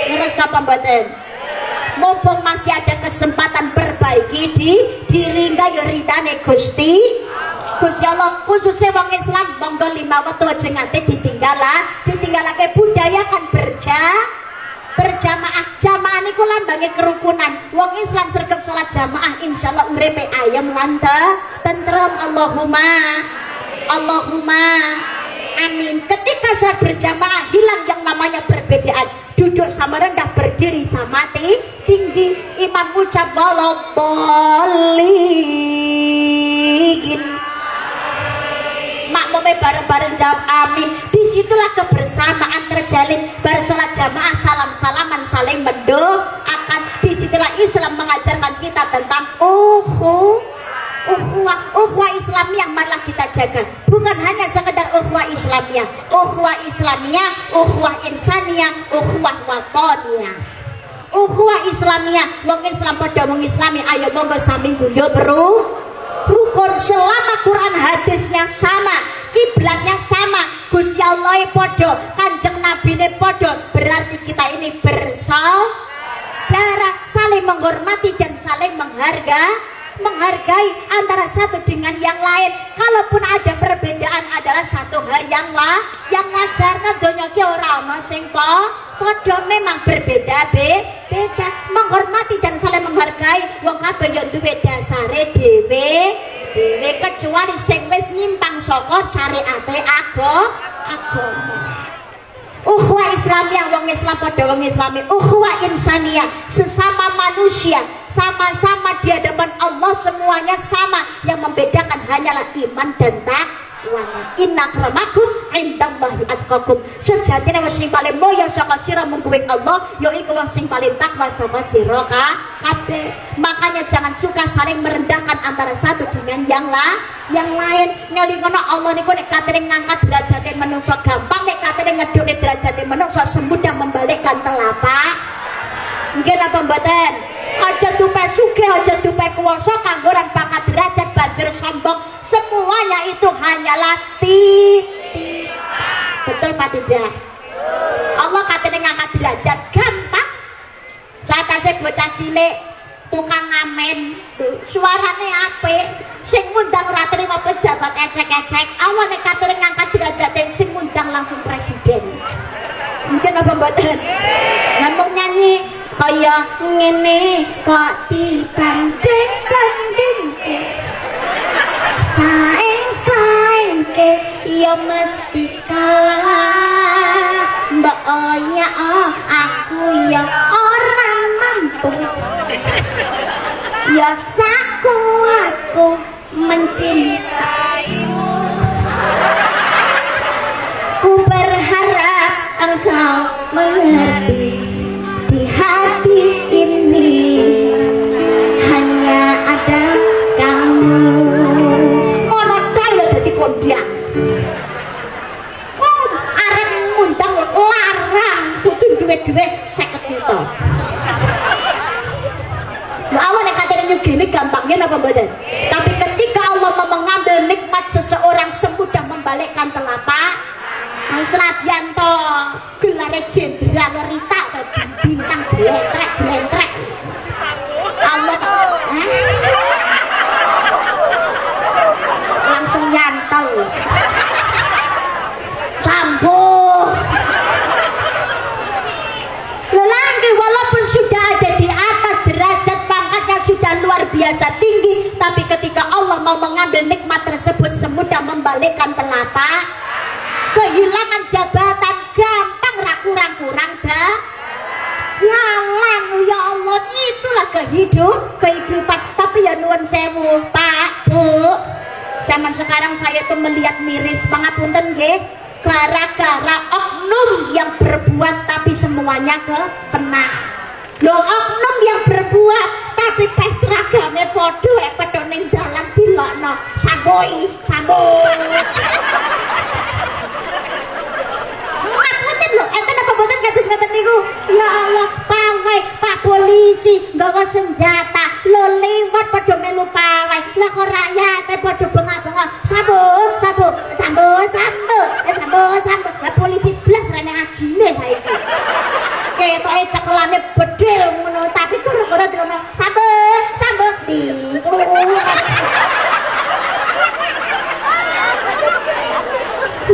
Terus apa mboten? Mumpung masih ada kesempatan perbaiki diri ya ridane Gusti Allah. Khususnya wong Islam monggo 5 wektu aja ngate ditinggalake budaya kan berjamaah. Jamaah niku lambange kerukunan. Wong Islam sregep salat jamaah insyaallah uripe ayem lan tentrem. Allahumma amin. Ketika saat berjamaah hilang yang namanya perbedaan. Duduk sama rendah, berdiri sama tinggi. Imam ucap waladdallin. Makmume bareng-bareng jawab amin. Disitulah kebersamaan terjalin. Bersolat jamaah salam-salaman saling mendoakan. Disitulah Islam mengajarkan kita tentang ukhuwah Islamiyah. Marilah kita jaga. Bukan hanya sekedar ukhuwah Islamiyah, ukhuwah insaniyah, ukhuwah watoniyah. Ukhuwah Islamiyah, wong Islam pada wong Islami, ayo monggo sami gundo rukun. Selama Quran hadisnya sama, kiblatnya sama, Gusti Allah podo, Kanjeng Nabine podo, berarti kita ini bersaudara, saling menghormati dan saling menghargai antara satu dengan yang lain. Kalaupun ada perbedaan adalah satu hal yang wajar. Donya ki ora ana sing padha, memang berbeda-beda. Menghormati dan saling menghargai wong kabeh ya duwe dasare dhewe, kecuali sing wis nyimpang saka syariate agama. Ukhuwah Islamiyah, wong Islam pada wong Islami. Ukhuwah insaniyah, sesama manusia, sama-sama di hadapan Allah, semuanya sama. Yang membedakan hanyalah iman dan takwa. Inna akramakum indallahi atqakum. Sejatine wong sing paling moyo saka sira mung kuwi Allah, yaiku wong sing paling takwa saka sira kabeh. Makanya jangan suka saling merendahkan antara satu dengan yang lain. Ngelingono Allah niku nek katene ngangkat derajate manungsa gampang, nek katene ngedhone derajate manungsa semudah membalikkan telapak. Nggih napa mboten? Aja tupe sugih, aja tupe kuwasa kanggo ora pangkat derajat banjur sombong. Semuanya itu hanyalah titipan. Betul Pak tidak? Allah katene ngangkat derajat gampang. Catase bocah cilik tukang ngamen, suarane apik, sing ngundang ora trimo pejabat ecek-ecek. Allah nek katene ngangkat derajat sing ngundang langsung presiden. Mungkin apa mboten? Ngomong nyanyi kaya ngene kok dibanding-banding saing ke ya mesti kalah. Mbak ya aku ya orang mampu, ya aku mencintaimu. Ku berharap engkau mengerti, di hati ini hanya ada kamu. Ono kaya dadi kondang. Arep ngundang larang kudu duwe-duwe 50 juta. Lah Allah nek katene nyugih gampangnya apa mboten? Tapi ketika Allah mau mengambil nikmat seseorang semudah membalikkan telapak. Senadyan to gelare jenderal Rita dadi bintang jelentrek. Allah langsung nyantol. Sambo. Lelaki walaupun sudah ada di atas derajat pangkatnya sudah luar biasa tinggi, tapi ketika Allah mau mengambil nikmat tersebut semudah membalikkan telapak. Kehilangan jabatan gampang, kurang-kurang dah jalan. Ya Allah, itulah kehidupan. Tapi ya nuwun sewu Pak Bu, zaman sekarang saya tuh melihat miris, pangapunten nggih, gara-gara oknum yang berbuat tapi semuanya kena. Loh, oknum yang berbuat tapi pes seragamnya podo ning dalan dilokno samboi. Lho, enten apa boten kados ngoten niku? Ya Allah, pawai, Pak polisi nggawa senjata, lho liwat padha melu pawai. Lah kok rakyate padha bengak-bengok. Sambo. Lah polisi blas rene ajine saiki. Ketoke cekelane bedil ngono, tapi gara-gara diono sambo.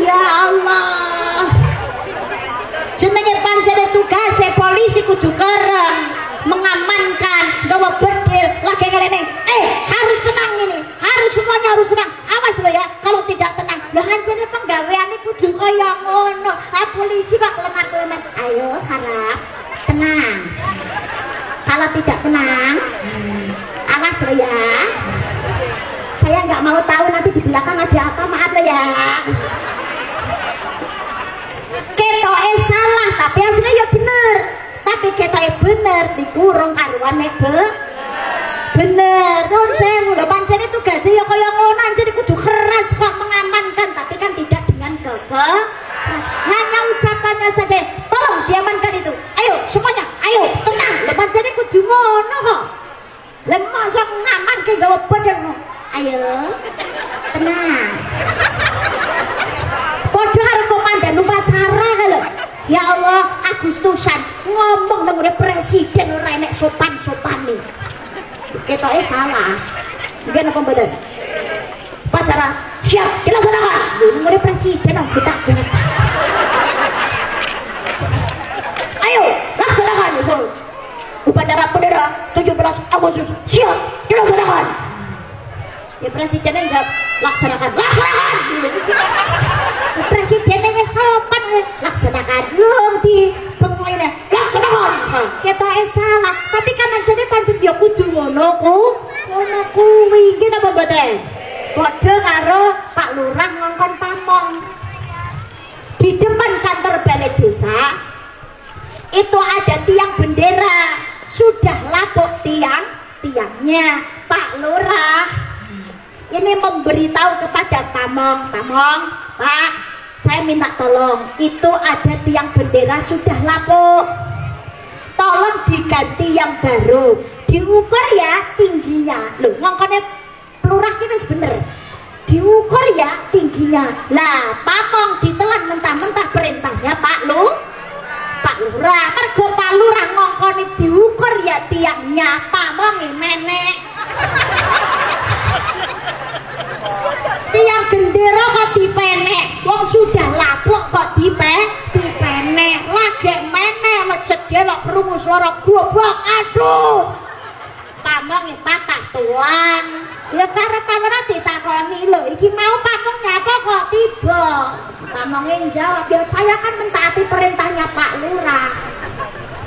Ya Allah. Jenenge pancene tugas polisi kudu kereng mengamankan, gawa bedil lagi ngelene. Harus tenang ini, semuanya harus tenang. Awas lo ya, kalau tidak tenang. Lah pancene penggaweane kudu kaya ngono. Polisi kok lemah-lemah. Ayo harap tenang. Kalau tidak tenang, awas lo ya. Saya nggak mau tahu nanti di belakang ada apa, maaf ya. Ketoke salah tapi aslinya ya bener. Tapi ketoke bener dikurung karuane bener. Nun sewu lho pancen itu tugasnya ya kaya ngono, jadi kudu keras kok mengamankan, tapi kan tidak dengan keras. Hanya ucapannya saja. Tolong diamankan itu. Ayo semuanya, ayo tenang. Lho pancen kudu ngono kok. Lah mosok ngamanke gawe badan. Ayo tenang. Padha karo komandan upacara lho. Ya Allah, Agustusan ngomong nang presiden ora enek sopan-sopane. Ketoke salah. Mungkin apa mboten? Upacara siap dilaksanakan. Nang presiden kita banget. Ayo, laksanakan itu. Upacara bendera 17 Agustus siap dilaksanakan. Ya presidennya enggak laksanakan. Presidennya wis sopan laksanakan. Belum di pengumumannya laksanakan. Kita salah, tapi kan ajane pancen ya kudu ngono kuwi iki napa mboten? Padha karo Pak Lurah ngongkon pamong. Di depan kantor balai desa itu ada tiang bendera, sudah lapuk tiangnya. Pak Lurah ini memberitahu kepada Pamong, Pak, saya minta tolong, itu ada tiang bendera sudah lapuk, tolong diganti yang baru, diukur ya tingginya. Loh ngongkonnya Lurah itu bener, diukur ya tingginya. Lah Pamong ditelan mentah-mentah perintahnya Pak Lurah, mergo Pak Lurah ngongkoni diukur ya tiangnya, Pamong menek. Tiang bendera kok dipenek, wong sudah lapuk kok dipenek. Lagi menek lek sedhe lek krungu swara grobak, aduh. Pamong patah tulang. Ya karep-karep ditakoni, lho iki mau Pamong nyapa kok tiba. Pamonge jawab, ya saya kan mentaati perintahnya Pak Lurah.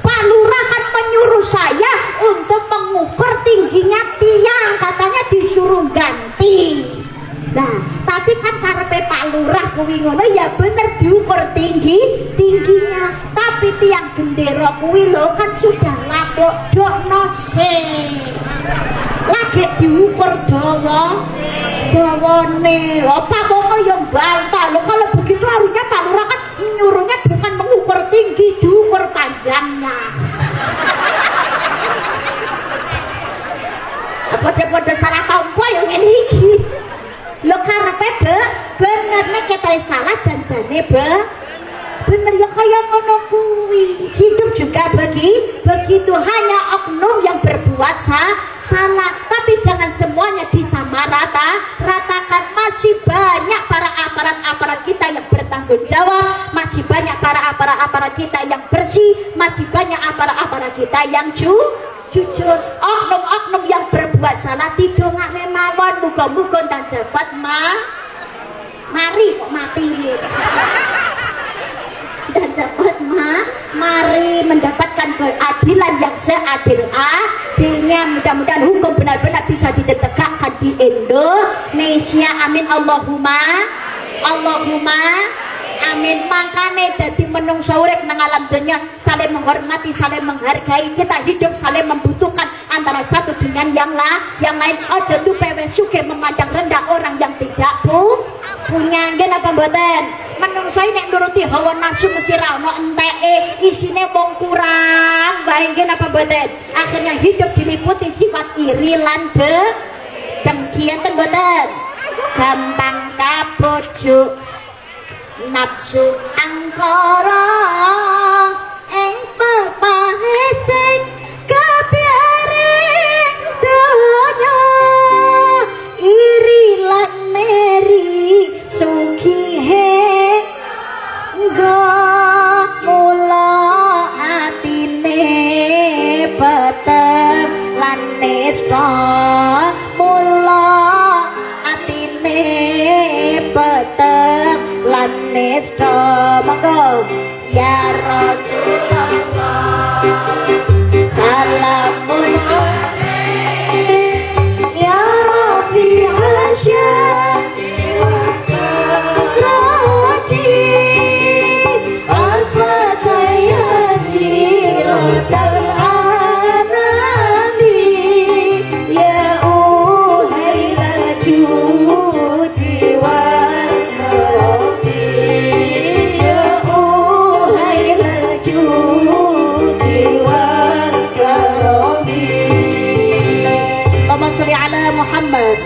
Pak Lurah kan menyuruh saya untuk mengukur tingginya tiang, katanya disuruh ganti. Nah, tapi kan karepe Pak Lurah kuwi ngono ya bener diukur tingginya. Tapi tiang gendera kuwi lho kan sudah lapuk dokno se. Lagi diukur dawane. Apa kok ya bantah lho, kalau begitu harusnya Pak Lurah kan nyuruhnya bukan mengukur tinggi, diukur panjangnya. Pada salah tompo yang ngene iki. Lho karepe bener nek kita salah janjane bener ya kaya ngono kuwi. Hidup juga begitu, hanya oknum yang berbuat salah, tapi jangan semuanya disamaratakan. Masih banyak para aparat kita yang bertanggung jawab, masih banyak para aparat kita yang bersih, masih banyak aparat kita yang jujur. Oknum yang berbuat salah didongakne mawon, muga-muga dan jabat mari kok mati dan jabat mari mendapatkan keadilan yang seadil-adilnya. Mudah-mudahan hukum benar-benar bisa ditegakkan di Indonesia. Amin Allahumma amin. Makane dadi menungso urip nang alam dunya saling menghormati, saling menghargai. Kita hidup saling membutuhkan antara satu dengan yang lain. Aja tupewe sugih memandang rendah orang yang tidak punya. Nggih napa mboten? Menungso nek nuruti hawa nafsu mesti ra ono enteke, isine wong kurang wae. Nggih napa mboten? Akhirnya hidup diliputi sifat iri lan dengki. Enten mboten? Gampang kabujuk nafsu angkara ing pepahe sing kepiring donya, iri lan meri sugihe nggo mula atine peteng lan nista, mula atine peteng lan nista. Monggo ya Rasulullah salamun alaikum ya Rafi'al Muhammad.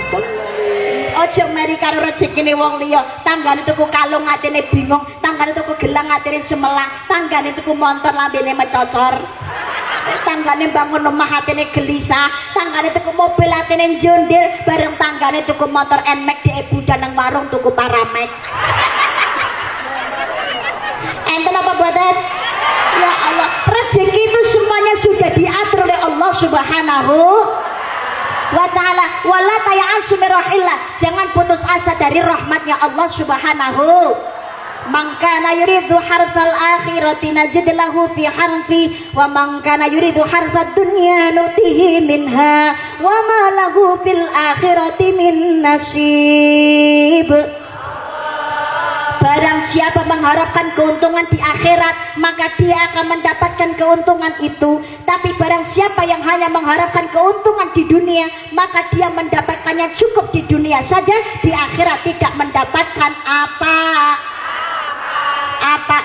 Ojo meri karo rezekine wong liya, tanggane tuku kalung atine bingung, tanggane tuku gelang atine sumelang, tanggane tuku montor lambene mecocor, tanggane bangun omah atine gelisah, tanggane tuku mobil atine njondil, bareng tanggane tuku motor Nmax dhek budal nang warung tuku Paramek. Enten apa buatan? Ya Allah, rezeki itu semuanya sudah diatur oleh Allah Subhanahu wa ta'ala. Wala taya'asu min rahillah, jangan putus asa dari rahmatnya Allah Subhanahu. Man kana yuridu harthal akhirati nazid lahu fi harfi wa man kana yuridu harthad dunya nutihi minha wa ma lahu fil akhirati min nasib. Barang siapa mengharapkan keuntungan di akhirat, maka dia akan mendapatkan keuntungan itu. Tapi barang siapa yang hanya mengharapkan keuntungan di dunia, maka dia mendapatkannya cukup di dunia saja, di akhirat tidak mendapatkan apa.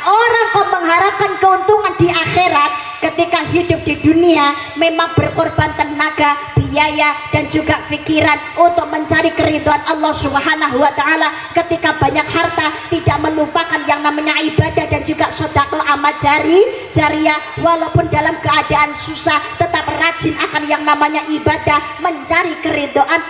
Orang kok mengharapkan keuntungan di akhirat, ketika hidup di dunia memang berkorban tenaga, biaya dan juga pikiran untuk mencari keridhaan Allah Subhanahu wa ta'ala. Ketika banyak harta, tidak melupakan yang namanya ibadah dan juga sedekah amal jariah. Walaupun dalam keadaan susah, tetap rajin akan yang namanya ibadah, mencari keridhaan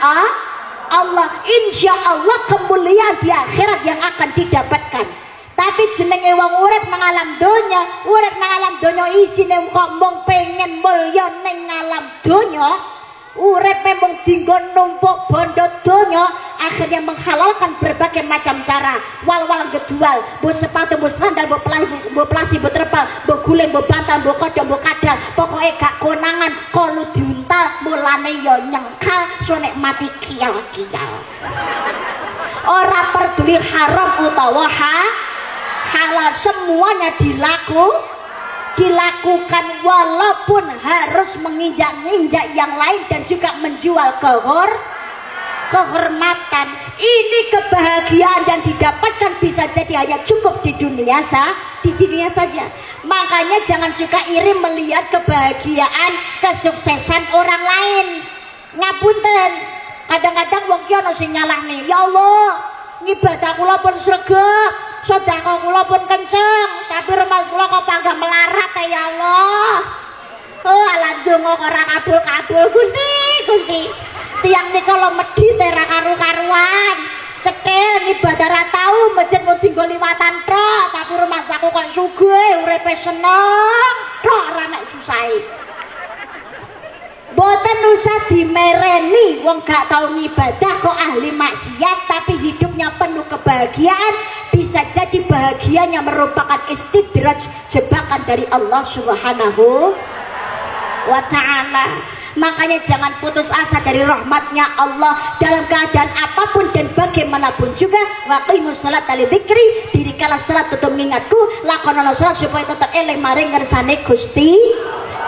Allah. Insya Allah kemuliaan di akhirat yang akan didapatkan. Tapi jenenge wong urip nang alam donya isine kok mung pengen mulya ning alam donya, urip mung dinggo numpuk bondo donya, akhirnya menghalalkan berbagai macam cara. Wal-wal gedual, mbok sepatu, mbok sandal, mbok plasi, mbok terpal, mbok guling, mbok bantal, mbok kodho, mbok kadal, pokoke gak konangan, kolu diuntal, mulane yo nyengkal, sonek mati kial-kial. Ora peduli haram utawa halal, semuanya dilakukan walaupun harus menginjak-injak yang lain dan juga menjual kehormatan. Ini kebahagiaan yang didapatkan bisa jadi hanya cukup di dunia saja. Makanya jangan suka iri melihat kebahagiaan, kesuksesan orang lain. Ngapunten, kadang-kadang wong ki ana sing nyalahne, ya Allah, ibadah kula pun sregep, sedekah kula pun kenceng, tapi remas kula kok panggah melarat ya Allah. Oh alah donga kok ora kabul-kabul Gusti. Tiang nika lho medhit ora karu-karuan. Cetil ibadah ra tau, masjid mau tinggal liwatan tok, tapi rumah aku kok sugih, uripe seneng tok ora nek susahe. Boten usah dimereni wong gak tau ngibadah kok ahli maksiat tapi hidupnya penuh kebahagiaan. Bisa jadi bahagianya merupakan istidraj, jebakan dari Allah Subhanahu wa ta'ala. Makanya jangan putus asa dari rahmatnya Allah dalam keadaan apapun dan bagaimanapun juga. Waqimus sholata lidzikri, dirikanlah salat untuk mengingatku, lakonono salat supaya tetap eling maring ngersane Gusti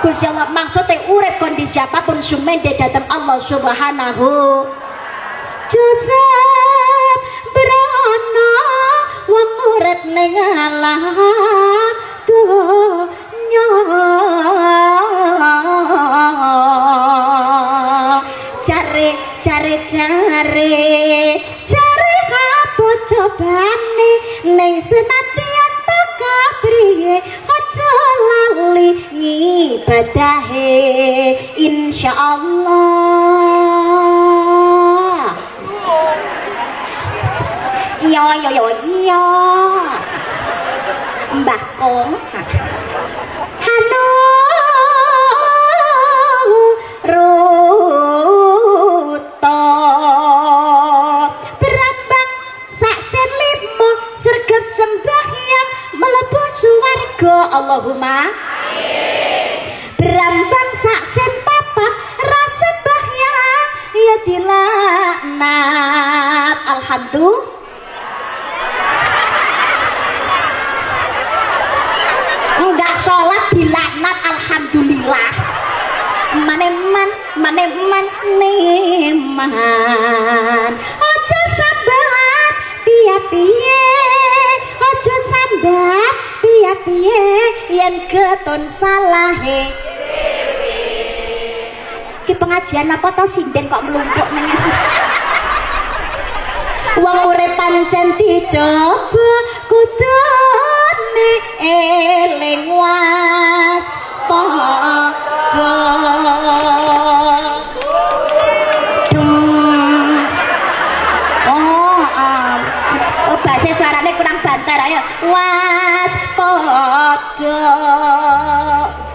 Allah. Maksudnya urip kondisi apapun sumende datang Allah Subhanahu. Joseph berono wong urip ning alam donya, cari apa cobane ning senatian kapriye aja lali ngibadahe insyaallah. Iya Mbah Kong halo ruto berambang sak sen limo sregep sembahyang mlebu swarga Allahumma amin. Berambang sak sen papat rasa sembahyang ya dilaknat alhamdulillah. Enggak sholat dilaknat alhamdulillah. Maneman neman ojo sambat piye-piye, ojo sambat piye-piye yen keton salahe. Ki kajian apa to sinden kok mlumpuk nang. Wong urip pancen dicoba kudune eling waspada. Bahasa suaranya kurang banter ayo. Waspada.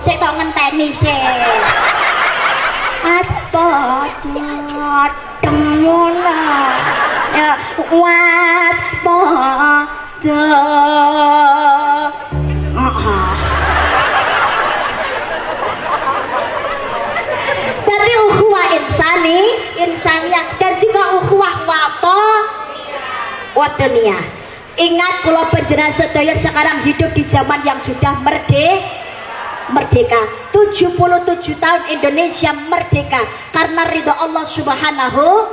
Sik tok ngenteni sik. Waspada temono. Ya, waspada. Tapi ukhuwah insaniah dan juga ukhuwah watoniyah. Ingat kalau panjenengan sedaya sekarang hidup di zaman yang sudah merdeka. 77 tahun Indonesia merdeka karena ridha Allah Subhanahu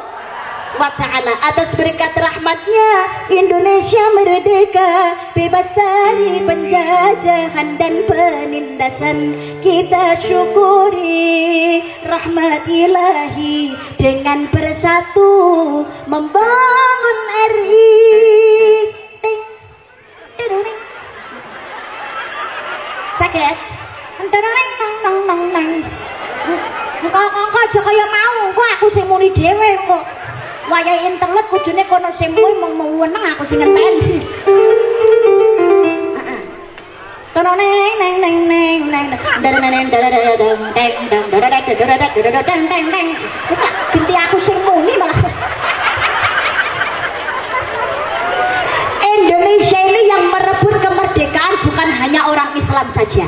wa ta'ala. Atas berkat rahmatnya Indonesia merdeka, bebas dari penjajahan dan penindasan. Kita syukuri rahmat ilahi dengan bersatu membangun RI. Sakit? Engko aja kaya mau, kok aku sing muni dhewe kok. Wayahe internet kudune kono sing mung meneng aku sing ngenteni. Heeh. Tono neng. Ganti aku sing muni malah. Indonesia ini yang merebut kemerdekaan bukan hanya orang Islam saja,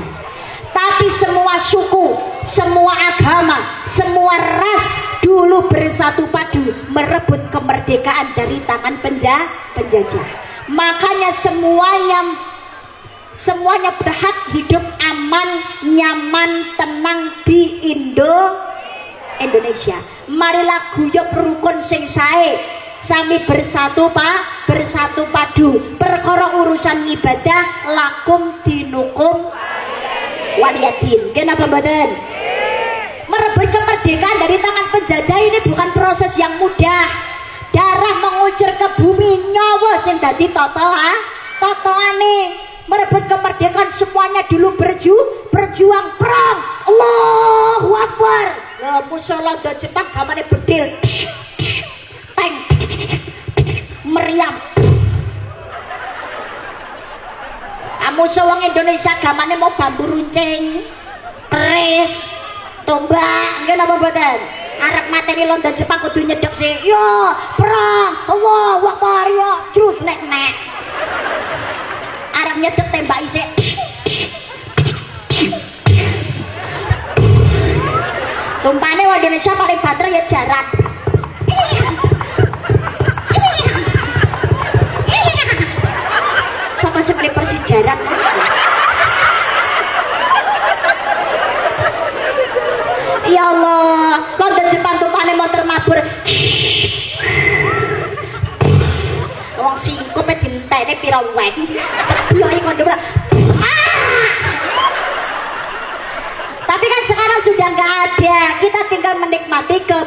tapi semua suku, semua agama, semua ras dulu bersatu padu merebut kemerdekaan dari tangan penjajah. Makanya semuanya berhak hidup aman, nyaman, tenang di Indonesia. Marilah guyub rukun sing sae, sami bersatu padu. Perkara urusan ibadah lakum dinukum waliyadin. Kenapa badan? Merebut kemerdekaan dari tangan penjajah ini bukan proses yang mudah. Darah mengucur ke bumi, nyawa sing dadi totoane. Merebut kemerdekaan semuanya dulu berjuang perang. Allahu Akbar. Musola do Jepang gamane bedil. Tank. Meriam. Musuh wong Indonesia gamane mau bambu runcing, keris, tombak, nggih napa mboten? Arep mateni London Jepang kudu nyedhek sih. Yo, perang. Allahu Akbar yo, jus nek. Arep nyedhek tembak isik. Tumpane wong Indonesia paling banter ya jaran. Sama seperti persis jarak. Ya Allah, London Jepang tumpane motor mabur. Wong singkup e dintene pira wek. Ceblok kondo. Tapi kan sekarang sudah nggak ada. Kita tinggal menikmati tinggal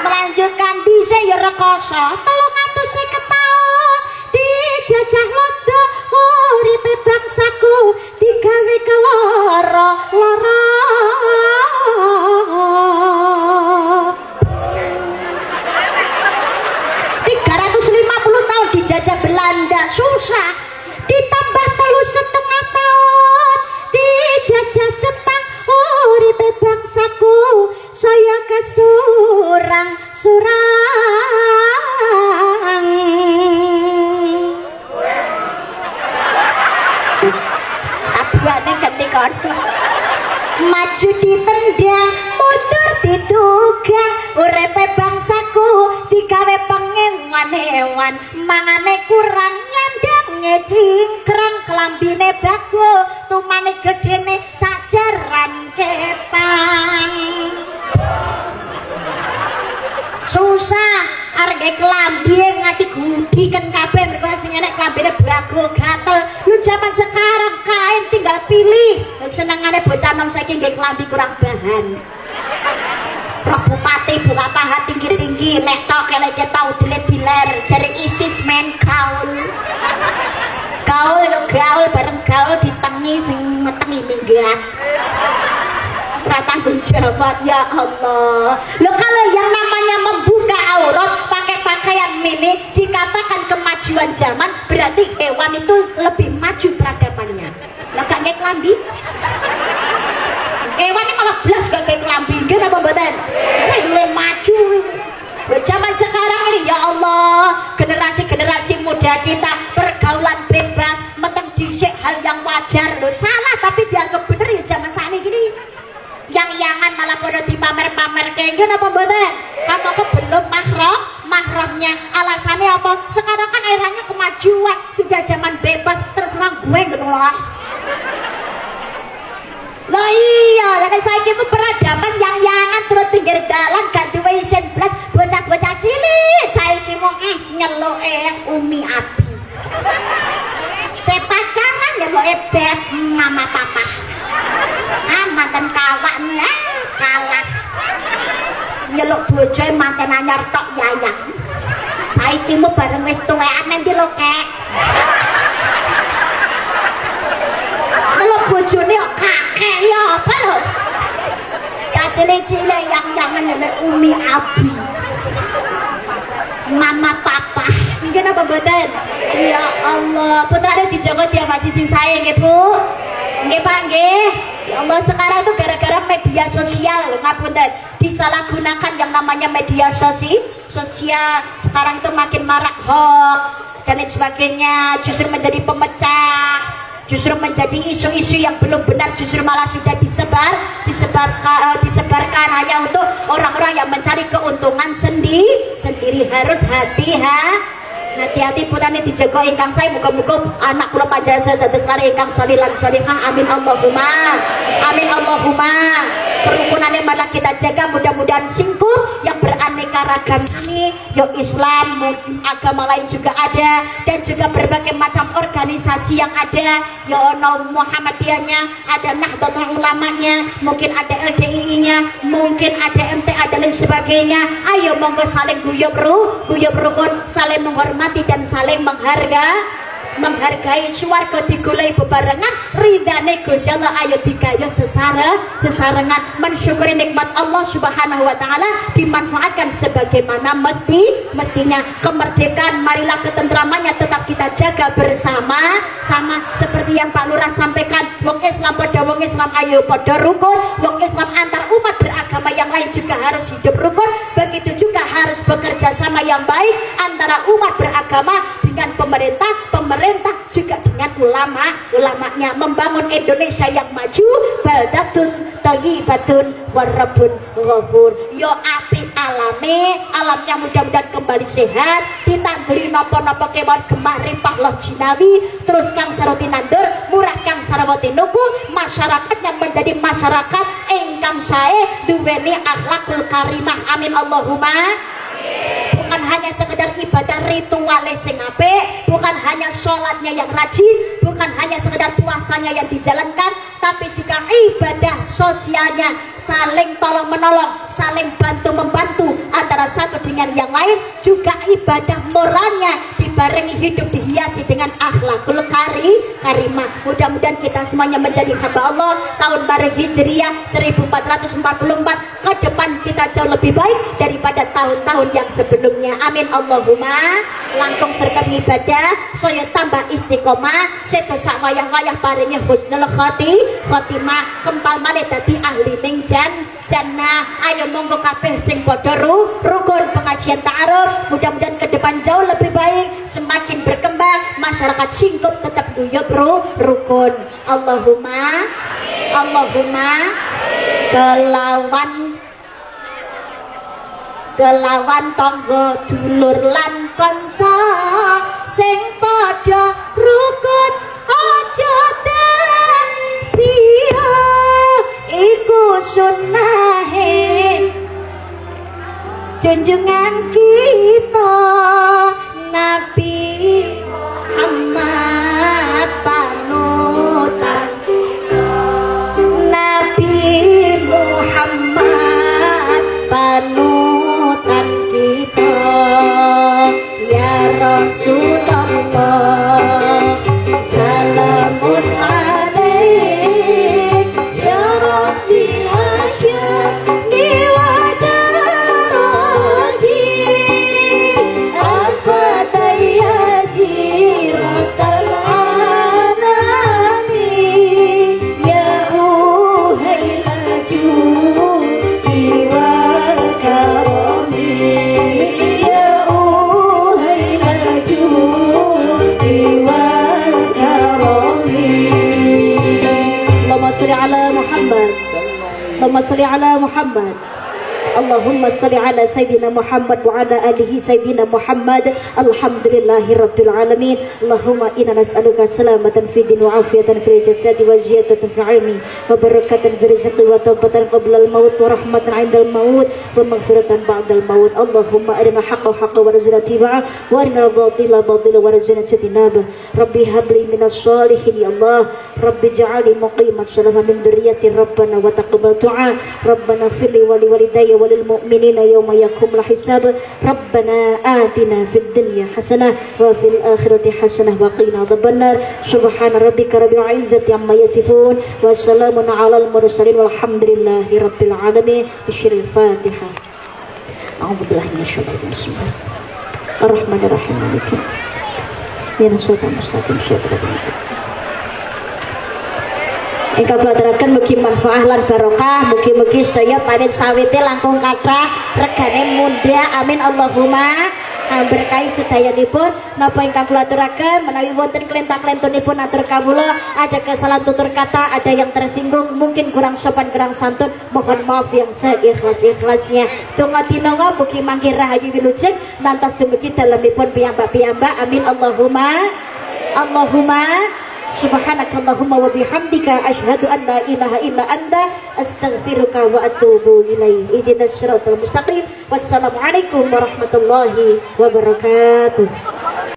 melanjutkan dhisik ya rekoso 350 taun dijajah Londo uripe bangsaku digawe keloro 350 tahun dijajah Belanda susah, ditambah 3,5 tahun dijajah Jepang uripe bangsaku saya kesurang abuane ketikon maju ditendang mundur ditugang uripe bangsaku digawe pengewan-ewan mangane kurang nyandange cingkrang klambine bago tumane gedene sajaran kepang susah arge klambi ngati gudiken kabeh mergo sing enek klambine bago gatel lu zaman sekarang kain tinggal pilih. Senengane bocah nom saiki nggih klambi kurang bahan. Roh bupati buka paha tinggi-tinggi nek tok keleke tau dilet-diler jare ISIS men gaul bareng gaul ditengi sing metengi minggat ora tanggung jawab ya Allah. Loh kalau yang namanya membuka aurat pakai pakaian mini dikatakan kemajuan zaman, berarti hewan itu lebih maju peradabannya. Lah gak nggih klambi hewan ini malah belas gak kayak kelambi gitu apa badan ini maju zaman sekarang ini ya Allah, generasi-generasi muda kita pergaulan bebas meteng disik hal yang wajar loh, salah tapi dianggap bener ya zaman saat ini gini yang malah pada dipamer-pamer kayak gitu apa badan kamu kok belum mahramnya alasannya apa sekarang kan eranya kemajuan sudah zaman bebas terserah gue gitu loh. Loh iya, lha saiki ku peradaban yang terus pinggir dalan gak duwe isin blas, bocah-bocah cilik saiki mau nyeluke umi abi. Cek pacaran nyeluke beb mama papa. Manten kawak kalah. Nyeluk bojoe manten anyar tok yayang. Saiki mu bareng wis tuwekan nanti lho kek. Kalau bojone kok kakek ya apa lho? Gak cilik-cilik yang nyelik umi abi. Mama papa. Mungkin apa badan? Ya Allah, putra dijaga dia masih sing sayang nggih Bu. Nggih Pak nggih. Ya Allah sekarang tuh gara-gara media sosial ngapunten disalahgunakan yang namanya media sosial. Sekarang itu makin marak hoax dan sebagainya, justru menjadi pemecah, justru menjadi isu-isu yang belum benar, justru malah sudah disebarkan hanya untuk orang-orang yang mencari keuntungan sendiri. Harus hati-hati putane dijaga ingkang sae, muga-muga anak kula panjenengan dados kare ingkang sholih lan sholihah. Amin Allahumma. Kerukunannya malah kita jaga, mudah-mudahan singkup yang beraneka ragam ini. Yo Islam, agama lain juga ada, dan juga berbagai macam organisasi yang ada. Yo ono Muhammadiyahnya, ada Nahdlatul Ulamanya, mungkin ada LDII-nya, mungkin ada MTA dan lain sebagainya. Ayo monggo saling guyub rukun, saling menghormati dan saling menghargai swarga digoleki bebarengan, ridane Gusti Allah ayo digaya sesarengan, mensyukuri nikmat Allah Subhanahu wa taala, dimanfaatkan sebagaimana mestinya. Kemerdekaan marilah ketentramannya tetap kita jaga bersama-sama seperti yang Pak Lurah sampaikan. Wong Islam pada wong Islam ayo pada rukun, wong Islam antar umat beragama yang lain juga harus hidup rukun, begitu juga harus bekerja sama yang baik antara umat beragama dengan pemerintah juga dengan ulamanya, membangun Indonesia yang maju, baldatun thayyibatun warabun ghafur. Yo apik alamnya mudah-mudahan kembali sehat, ditanduri napa-napa kewan gemah rimpah loh jinawi, terus kang saroti nandur murah kang sarawati nuku, masyarakatnya menjadi masyarakat ingkang sae duweni akhlakul karimah. Amin Allahumma. Bukan hanya sekedar ibadah ritual sing apik, bukan hanya sholatnya yang rajin, bukan hanya sekedar puasanya yang dijalankan, tapi juga ibadah sosialnya, saling tolong menolong, saling bantu membantu antara satu dengan yang lain, juga ibadah moralnya dibarengi hidup dihiasi dengan akhlakul karimah. Mudah-mudahan kita semuanya menjadi hamba Allah tahun baru Hijriah 1444 ke depan kita jauh lebih baik daripada tahun-tahun yang sebelumnya. Amin Allahumma. Langkung serta ibadah saya tambah istiqomah, sedo sak wayah-wayah paringi husnul khotimah, kempal malih dadi ahli ning jannah. Ayo monggo kabeh sing padha rukun pengajian ta'aruf, mudah-mudahan ke depan jauh lebih baik, semakin berkembang, masyarakat singkup tetap guyub rukun. Allahumma kelawan tangga dulur lan kanca sing padha rukun aja sia iku sunnahe junjungan kita Nabi Muhammad panutan sholli ala Muhammad. Allahumma sholli ala Muhammad. Allahumma salli ala Sayyidina Muhammad wa ala alihi Sayyidina Muhammad. Alhamdulillahi Rabbil Alamin. Allahumma inna nas'aluka salamatan fi din wa afiyatan fi jasadi wa ziyadatan fi ilmi wa barakatan fi rizqi wa taubatan qabla al-maut wa rahmatan 'inda al-maut wa maghfiratan ba'da al-maut. Allahumma arina haqqa haqqa wa rizqna tibaa wa arina batila batila wa rizqna ijtinaba. Rabbi habli minas shalihin ya Allah. Rabbi ja'alni muqimat salama min dzurriyyati Rabbana wa taqabbal du'a. Rabbana firli wa liwalidayya وللمؤمنين يوم يقوم الحساب ربنا آتنا في الدنيا حسنة وفي الآخرة حسنة وقنا عذاب النار سبحان ربك رب العزة عما يصفون وسلام على المرسلين والحمد لله رب العالمين. بشر الفاتحة. أعوذ بالله من الشيطان الرجيم. الرحمن الرحيم مالك يوم الدين. Ingkang blateraken mugi manfaat lan barokah, mugi-mugi sedaya paring sawite langkung kathah regane mundhak amin Allahumma berkahi sedayanipun. Napa ingkang kula aturaken menawi wonten kelentak-kelentunipun atur kawula ada kesalahan tutur kata, ada yang tersinggung, mungkin kurang sopan kurang santun, mohon maaf yang seikhlas-ikhlasnya. Donga tinonga mugi mangke rahayu wilujeng ngantos dumugi dalemipun piyambak-piyambak amin Allahumma subhanakallahumma wa bihamdika asyhadu an la ilaha illa anta astaghfiruka wa atubu ilaik. Ihdinas siratal mustaqim. Wassalamualaikum warahmatullahi wabarakatuh.